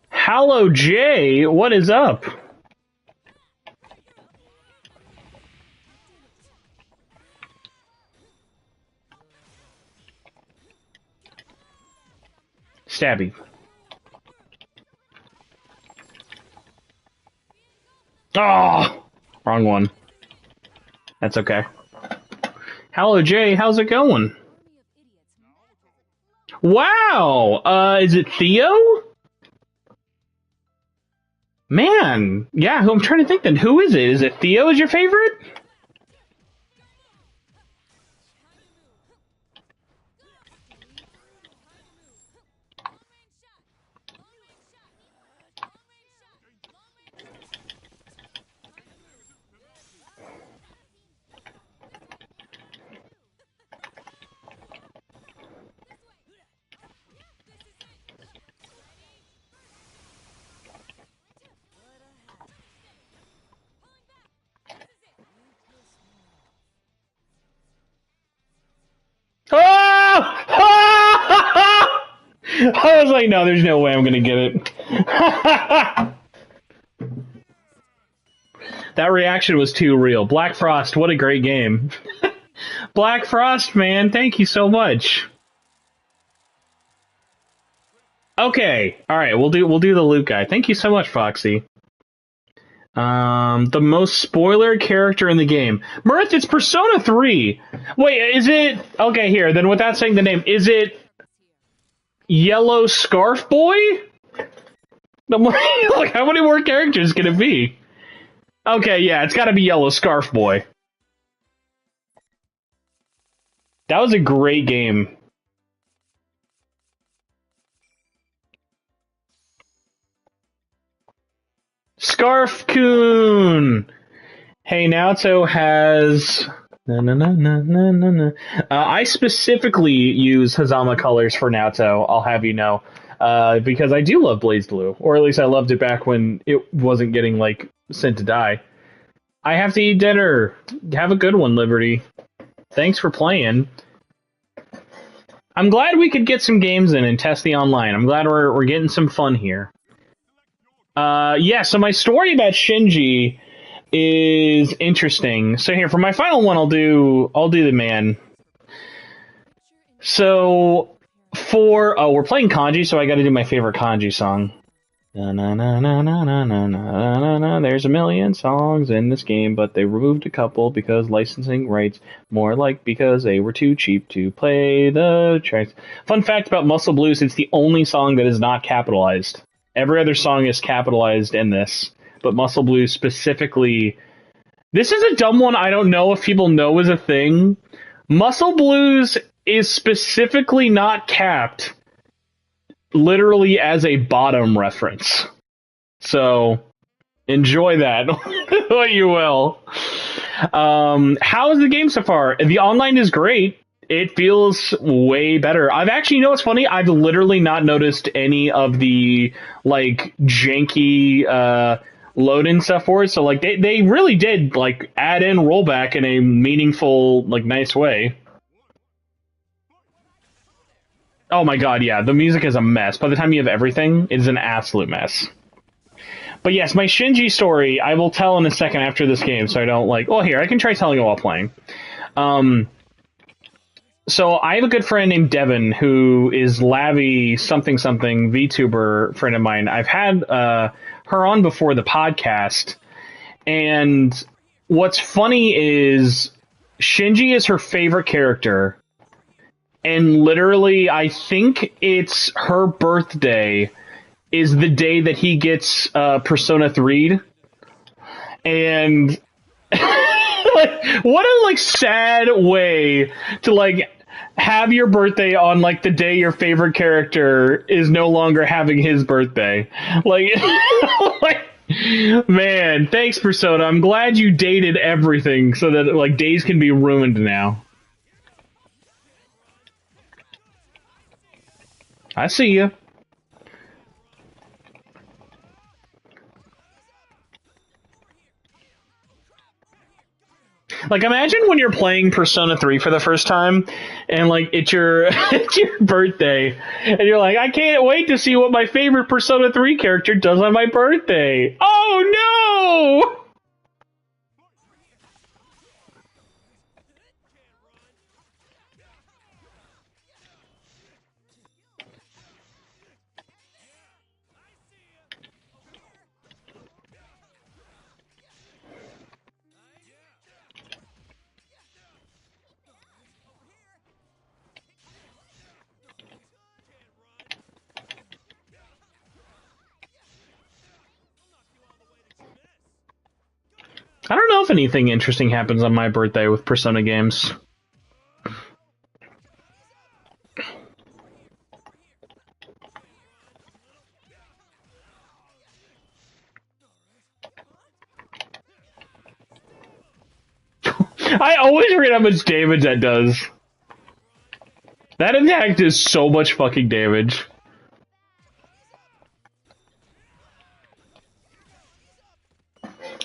Hallow J, what is up? Stabby. Oh, wrong one. That's okay. Hallow J, how's it going? Wow, is it Theo? Man, yeah, I'm trying to think then. Who is it? Is it Theo is your favorite? Oh! I was like, no, there's no way I'm gonna get it. That reaction was too real. Black Frost, what a great game. Black Frost, man, thank you so much. Okay, all right, we'll do the Luke guy. Thank you so much, Foxy. The most spoiler character in the game. Mirth, it's Persona 3. Wait, is it... Okay, here, then without saying the name, is it Yellow Scarf Boy? Like, how many more characters can it be? Okay, yeah, it's gotta be Yellow Scarf Boy. That was a great game. Scarf Coon. Hey, Naoto has... I specifically use Hazama colors for Naoto, I'll have you know, because I do love Blaze Blue, or at least I loved it back when it wasn't getting, like, sent to die. I have to eat dinner. Have a good one, Liberty. Thanks for playing. I'm glad we could get some games in and test the online. I'm glad we're getting some fun here. Yeah, so my story about Shinji is interesting. So here, for my final one, I'll do the man. So we're playing kanji, so I got to do my favorite kanji song. Na na na na na na na na na. There's a million songs in this game, but they removed a couple because licensing rights. More like because they were too cheap to play the tracks. Fun fact about Muscle Blues: it's the only song that is not capitalized. Every other song is capitalized in this. But Muscle Blues specifically... This is a dumb one I don't know if people know is a thing. Muscle Blues is specifically not capped literally as a bottom reference. So, enjoy that what you will. How is the game so far? The online is great. It feels way better. I've actually, you know what's funny? I've literally not noticed any of the, like, janky, load-in stuff for it. So, like, they really did, like, add in rollback in a meaningful, like, nice way. Oh my god, yeah, the music is a mess. By the time you have everything, it is an absolute mess. But yes, my Shinji story, I will tell in a second after this game, so I don't, like... Well, here, I can try telling it while playing. So I have a good friend named Devin who is Lavi something VTuber friend of mine. I've had her on before the podcast, and what's funny is Shinji is her favorite character, and literally I think it's her birthday is the day that he gets Persona 3'd, and like, what a, like, sad way to, like, have your birthday on, like, the day your favorite character is no longer having his birthday. Like, like, man, thanks, Persona. I'm glad you dated everything so that, like, days can be ruined now. I see you. Like, imagine when you're playing Persona 3 for the first time, and, like, it's your it's your birthday, and you're like, I can't wait to see what my favorite Persona 3 character does on my birthday. Oh, no! I don't know if anything interesting happens on my birthday with Persona games. I always forget how much damage that does. That attack does so much fucking damage.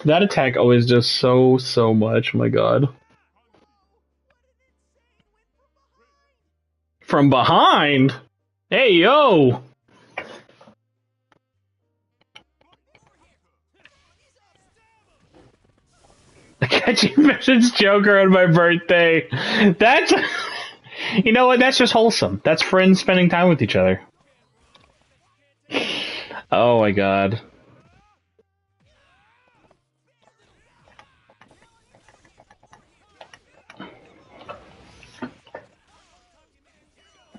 That attack always does so much, my god. From behind? Hey, yo! Catching Vision's Joker on my birthday. That's... You know what? That's just wholesome. That's friends spending time with each other. Oh my god.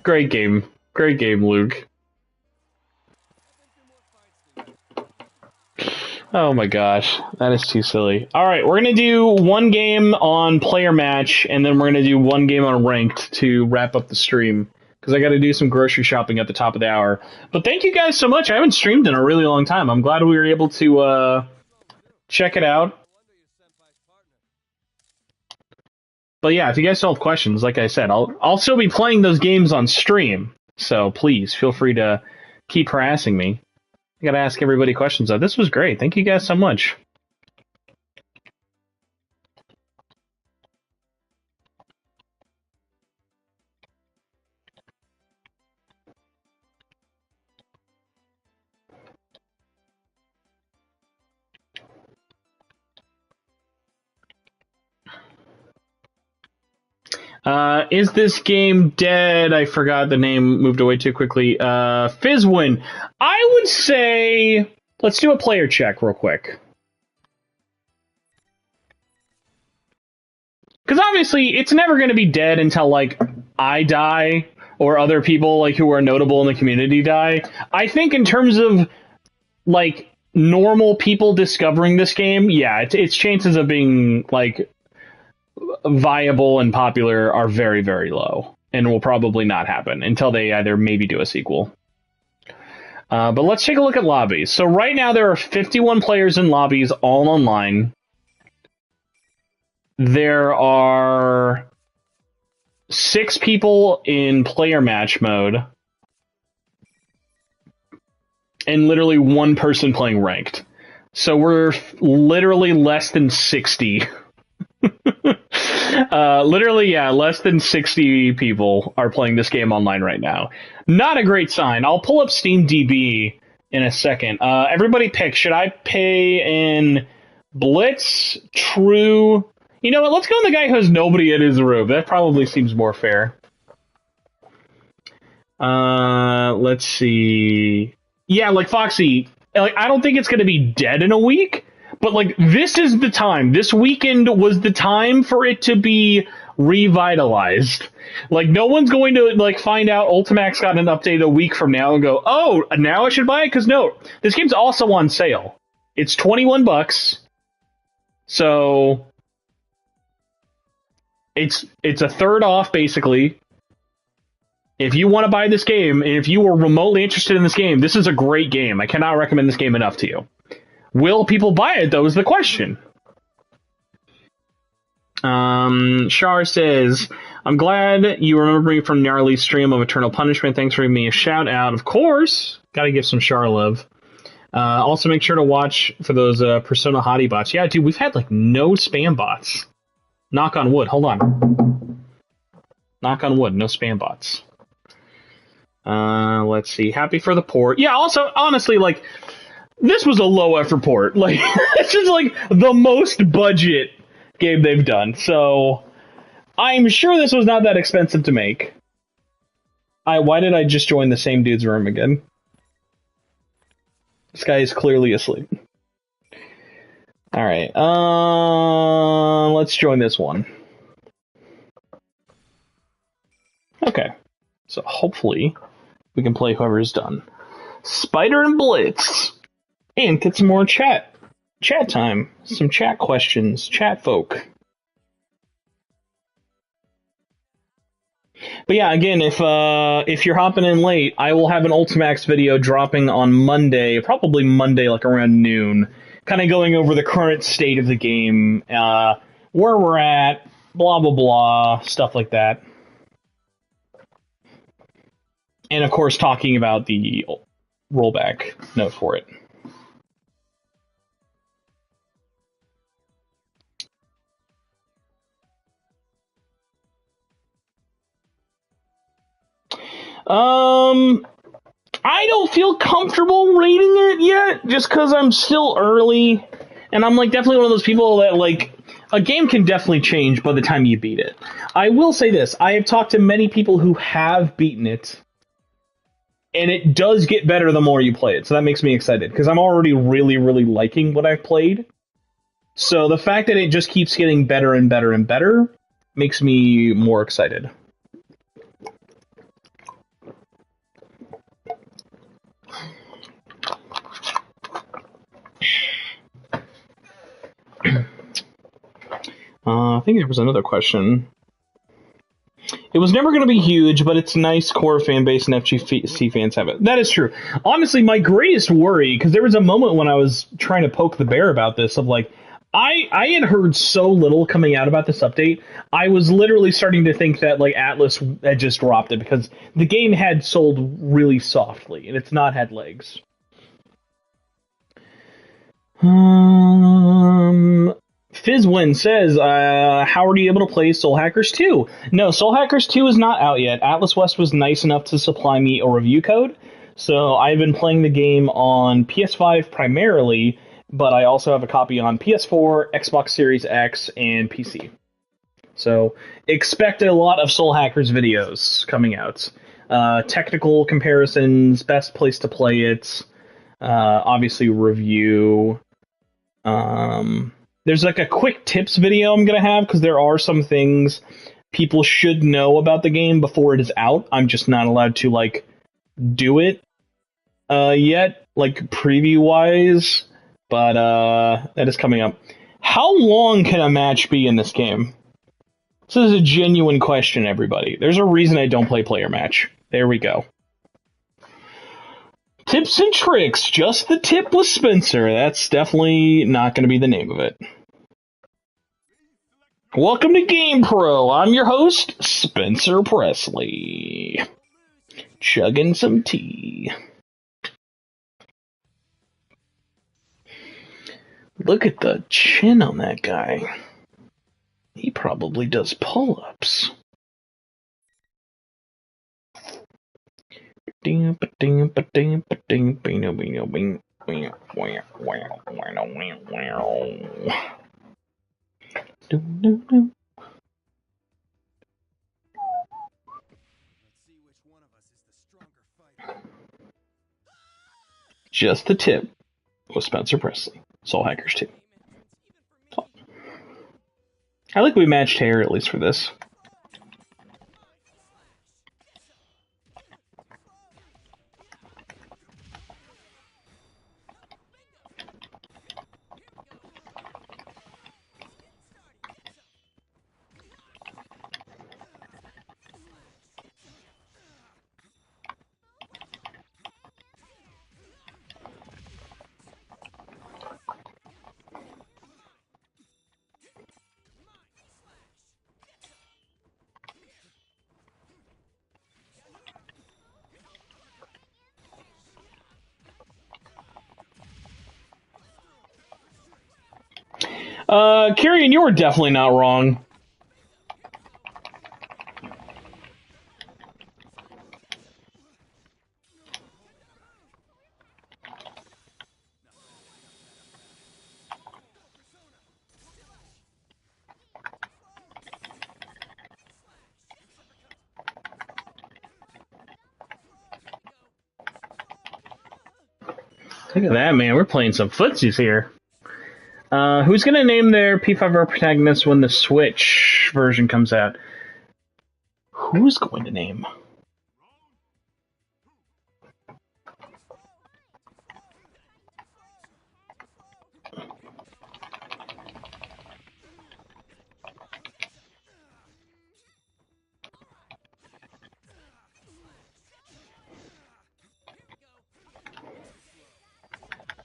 Great game. Great game, Luke. Oh my gosh, that is too silly. Alright, we're gonna do one game on player match, and then we're gonna do one game on ranked to wrap up the stream. Because I gotta do some grocery shopping at the top of the hour. But thank you guys so much. I haven't streamed in a really long time. I'm glad we were able to Check it out. But yeah, if you guys still have questions, like I said, I'll still be playing those games on stream. So please feel free to keep harassing me. I gotta ask everybody questions though. This was great. Thank you guys so much. Is this game dead? I forgot the name, moved away too quickly. Fizzwin. I would say, let's do a player check real quick. Because obviously, it's never going to be dead until, like, I die or other people, like, who are notable in the community die. I think in terms of, like, normal people discovering this game, yeah, its chances of being, like, viable and popular are very, very low and will probably not happen until they either maybe do a sequel. But let's take a look at lobbies. So right now there are 51 players in lobbies, all online. There are 6 people in player match mode and literally 1 person playing ranked. So we're literally less than 60. Literally, yeah, less than 60 people are playing this game online right now. Not a great sign. I'll pull up SteamDB in a second. Everybody pick. Should I pay in Blitz, True? You know what? Let's go on the guy who has nobody in his room. That probably seems more fair. Let's see. Yeah, like Foxy, like I don't think it's going to be dead in a week. But, like, this is the time. This weekend was the time for it to be revitalized. Like, no one's going to, like, find out Ultimax got an update a week from now and go, oh, now I should buy it? Because, no, this game's also on sale. It's $21. So, it's a third off, basically. If you want to buy this game, and if you were remotely interested in this game, this is a great game. I cannot recommend this game enough to you. Will people buy it, though, is the question. Shar says, I'm glad you remember me from Gnarly's stream of Eternal Punishment. Thanks for giving me a shout out. Of course. Gotta give some Shar love. Also, make sure to watch for those Persona Hottie bots. Yeah, dude, we've had, like, no spam bots. Knock on wood. Hold on. Knock on wood. No spam bots. Let's see. Happy for the port. Yeah, also, honestly, like, this was a low effort port. Like, it's just like the most budget game they've done. So I'm sure this was not that expensive to make. Why did I just join the same dude's room again? This guy is clearly asleep. All right. Let's join this one. Okay. So hopefully we can play whoever's done. Spider and Blitz. And get some more chat time, some chat questions, chat folk. But yeah, again, if you're hopping in late, I will have an Ultimax video dropping on Monday, probably Monday, like around noon, kind of going over the current state of the game, where we're at, blah blah blah, stuff like that, and of course talking about the rollback note for it. I don't feel comfortable rating it yet, just because I'm still early, and I'm like definitely one of those people that like a game can definitely change by the time you beat it. I will say this: I have talked to many people who have beaten it, and it does get better the more you play it. So that makes me excited because I'm already really, really liking what I've played. So the fact that it just keeps getting better and better and better makes me more excited. I think there was another question. It It was never going to be huge, but it's nice core fan base and FGC fans have it. That is true. Honestly, my greatest worry, because there was a moment when I was trying to poke the bear about this, of like, I had heard so little coming out about this update. I was literally starting to think that like Atlas had just dropped it because the game had sold really softly and it's not had legs. Fizzwin says, how are you able to play Soul Hackers 2? No, Soul Hackers 2 is not out yet. Atlas West was nice enough to supply me a review code, so I've been playing the game on PS5 primarily, but I also have a copy on PS4, Xbox Series X, and PC. So expect a lot of Soul Hackers videos coming out. Technical comparisons, best place to play it, obviously review. There's like a quick tips video I'm going to have because there are some things people should know about the game before it is out. I'm just not allowed to like do it yet, like preview-wise. But that is coming up. How long can a match be in this game? This is a genuine question, everybody. There's a reason I don't play player match. There we go. Tips and tricks. Just the tip with Spencer. That's definitely not going to be the name of it. Welcome to Game Pro. I'm your host, Spencer Presley. Chugging some tea. Look at the chin on that guy. He probably does pull-ups. Just the tip with Spencer Presley. Soul Hackers 2. I like we matched hair, at least for this. Kyrian, you were definitely not wrong. Look at that, man. We're playing some footsies here. Who's going to name their P5R protagonist when the Switch version comes out? Who's going to name?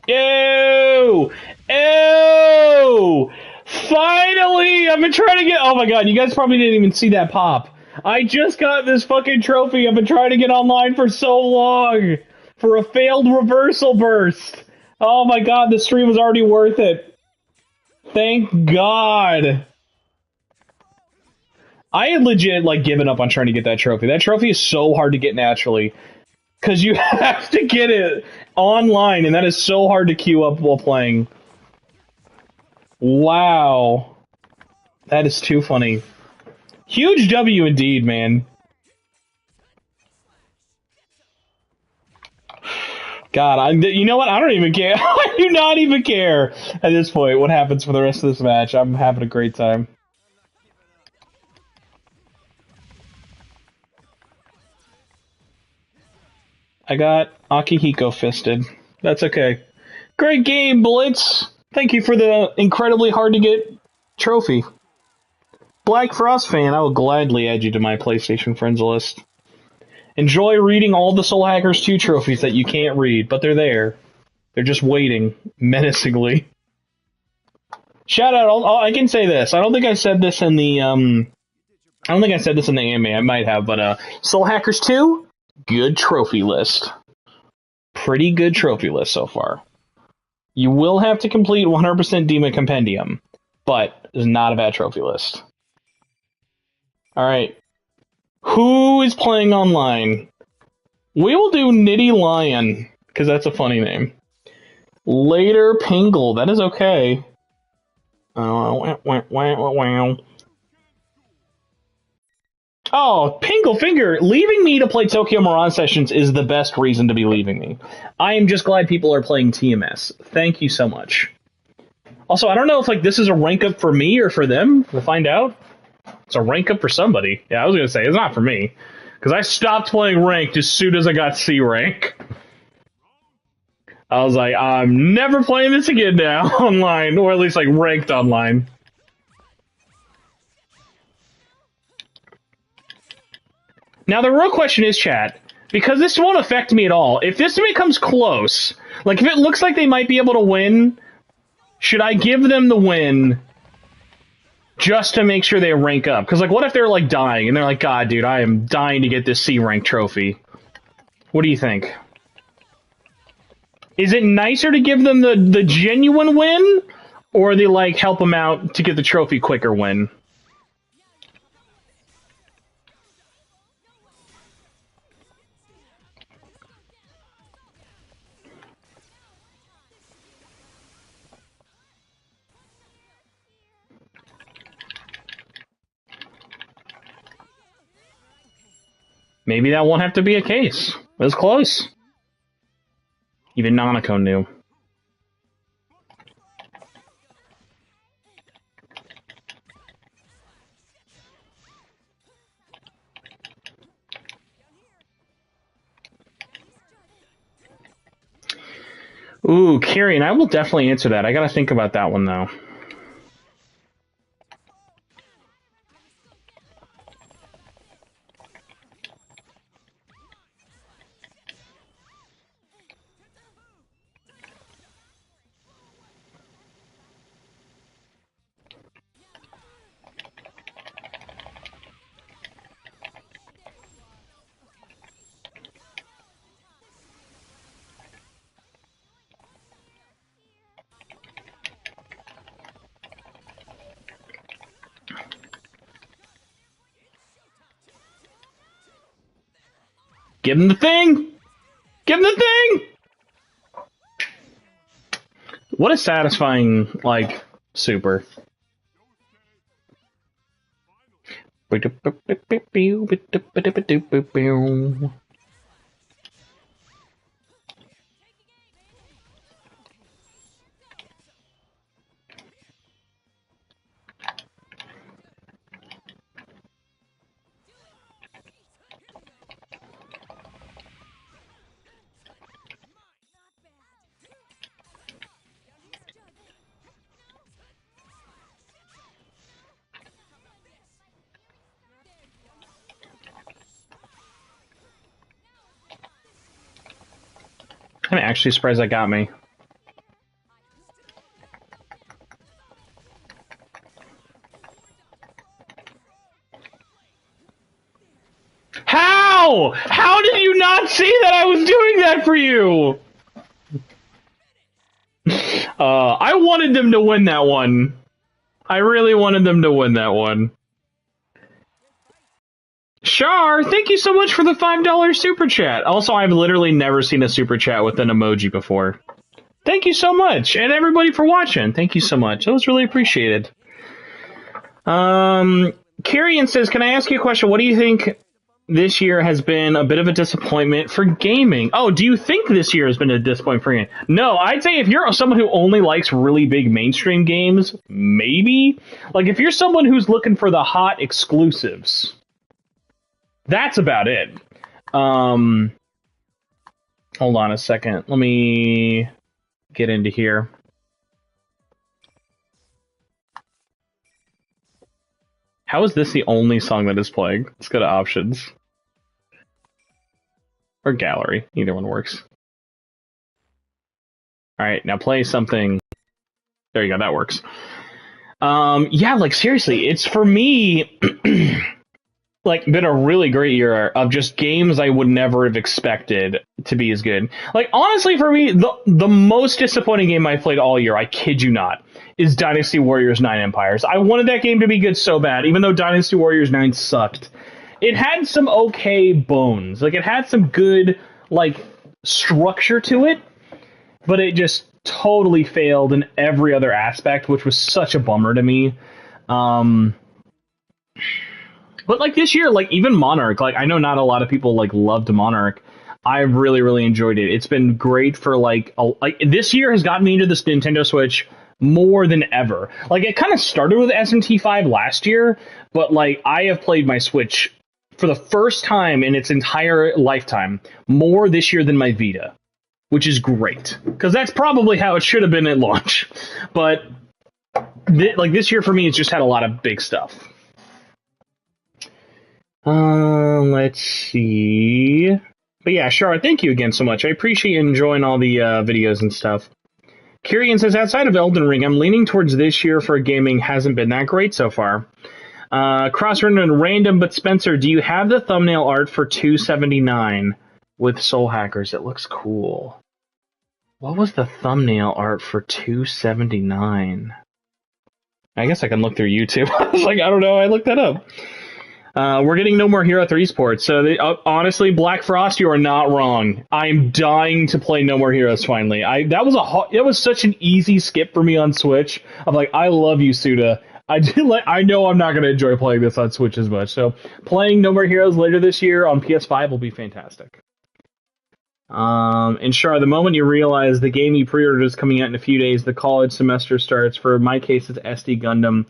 Ew! Ew! Finally! I've been trying to get... Oh my god, you guys probably didn't even see that pop. I just got this fucking trophy I've been trying to get online for so long! For a failed reversal burst! Oh my god, the stream was already worth it. Thank god! I had legit, like, given up on trying to get that trophy. That trophy is so hard to get naturally. Because you have to get it online, and that is so hard to queue up while playing. Wow. That is too funny. Huge W indeed, man. God, you know what? I don't even care. I do not even care at this point what happens for the rest of this match. I'm having a great time. I got Akihiko fisted. That's okay. Great game, Blitz! Thank you for the incredibly hard to get trophy. Black Frost fan, I will gladly add you to my PlayStation friends list. Enjoy reading all the Soul Hackers 2 trophies that you can't read, but they're there. They're just waiting, menacingly. Shout out, I can say this. I don't think I said this in the, I don't think I said this in the anime. I might have, but, Soul Hackers 2, good trophy list. Pretty good trophy list so far. You will have to complete 100% Demon Compendium, but it's not a bad trophy list. Alright. Who is playing online? We will do Nitty Lion, because that's a funny name. Later Pingle, that is okay. Oh, Pingle Finger, leaving me to play Tokyo Mirage Sessions is the best reason to be leaving me. I am just glad people are playing TMS. Thank you so much. Also, I don't know if like this is a rank up for me or for them. We'll find out. It's a rank up for somebody. Yeah, I was going to say, it's not for me. Because I stopped playing ranked as soon as I got C rank. I was like, I'm never playing this again now online. Or at least like ranked online. Now the real question is, chat, because this won't affect me at all. If this becomes close, like if it looks like they might be able to win, should I give them the win just to make sure they rank up? Because, like, what if they're, like, dying, and they're like, God, dude, I am dying to get this C-rank trophy. What do you think? Is it nicer to give them the genuine win, or they, like, help them out to get the trophy quicker win? Maybe that won't have to be a case. It was close. Even Nanako knew. Ooh, Kyrian, I will definitely answer that. I gotta think about that one, though. Give him the thing! Give him the thing! What a satisfying, like, super. I'm actually surprised that got me. How? How did you not see that I was doing that for you? I wanted them to win that one. I really wanted them to win that one. Char, thank you so much for the $5 super chat. Also, I've literally never seen a super chat with an emoji before. Thank you so much, and everybody for watching. Thank you so much. That was really appreciated. Kyrian says, can I ask you a question? What do you think this year has been a bit of a disappointment for gaming? Oh, do you think this year has been a disappointment for gaming? No, I'd say if you're someone who only likes really big mainstream games, maybe. Like, if you're someone who's looking for the hot exclusives, that's about it. Hold on a second. Let me get into here. How is this the only song that is playing? Let's go to options. Or gallery. Either one works. Alright, now play something. There you go, that works. Yeah, like seriously, it's for me like been a really great year of just games I would never have expected to be as good. Like honestly, for me, the most disappointing game I played all year, I kid you not, is Dynasty Warriors 9 Empires. I wanted that game to be good so bad, even though Dynasty Warriors 9 sucked. It had some okay bones. Like it had some good like structure to it, but it just totally failed in every other aspect, which was such a bummer to me. But like this year, like even Monarch, like I know not a lot of people like loved Monarch. I really, really enjoyed it. It's been great for like this year has gotten me into this Nintendo Switch more than ever. Like it kind of started with SMT5 last year, but like I have played my Switch for the first time in its entire lifetime more this year than my Vita, which is great because that's probably how it should have been at launch. But like this year for me, it's just had a lot of big stuff. Let's see. But yeah, Shara, thank you again so much. I appreciate you enjoying all the videos and stuff. Kyrian says, outside of Elden Ring, I'm leaning towards this year for gaming hasn't been that great so far. Crossrun and random, but Spencer, do you have the thumbnail art for 279 with Soul Hackers? It looks cool. What was the thumbnail art for 279? I guess I can look through YouTube. I was like, I don't know. I looked that up. We're getting No More Hero 3 Sports. So honestly, Black Frost, you are not wrong. I'm dying to play No More Heroes finally. That was such an easy skip for me on Switch. I'm like, I love you, Suda. I know I'm not going to enjoy playing this on Switch as much. So playing No More Heroes later this year on PS5 will be fantastic. And Char, the moment you realize the game you pre-ordered is coming out in a few days, the college semester starts. For my case, it's SD Gundam.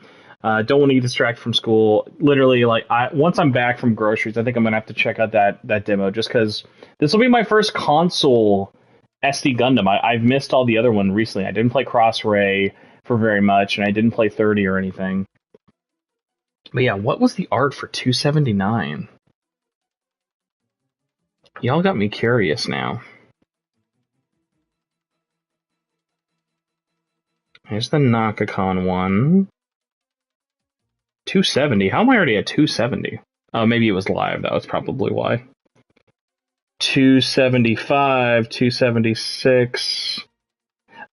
Don't want to get distracted from school. Literally, like once I'm back from groceries, I think I'm gonna have to check out that demo just because this will be my first console SD Gundam. I've missed all the other one recently. I didn't play Cross Ray for very much, and I didn't play 30 or anything. But yeah, what was the art for 279? Y'all got me curious now. Here's the Nakakon one. 270. How am I already at 270? Oh, maybe it was live. That was probably why. 275, 276.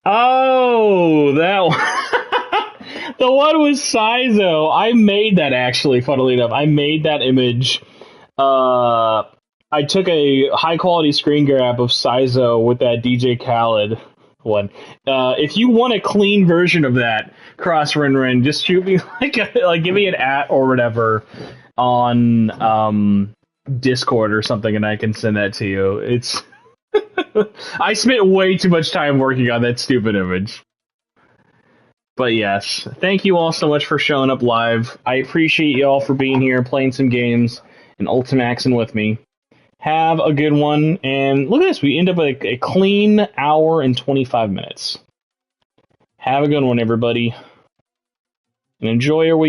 Oh, that one. The one was Saizo. I made that actually, funnily enough. I made that image. I took a high quality screen grab of Saizo with that DJ Khaled one. If you want a clean version of that, Cross Ren, just shoot me like give me an @ or whatever on Discord or something, and I can send that to you. It's I spent way too much time working on that stupid image. But yes, thank you all so much for showing up live. I appreciate you all for being here, playing some games, and Ultimaxing with me. Have a good one, and look at this. We end up with a clean hour and 25 minutes. Have a good one, everybody, and enjoy your week.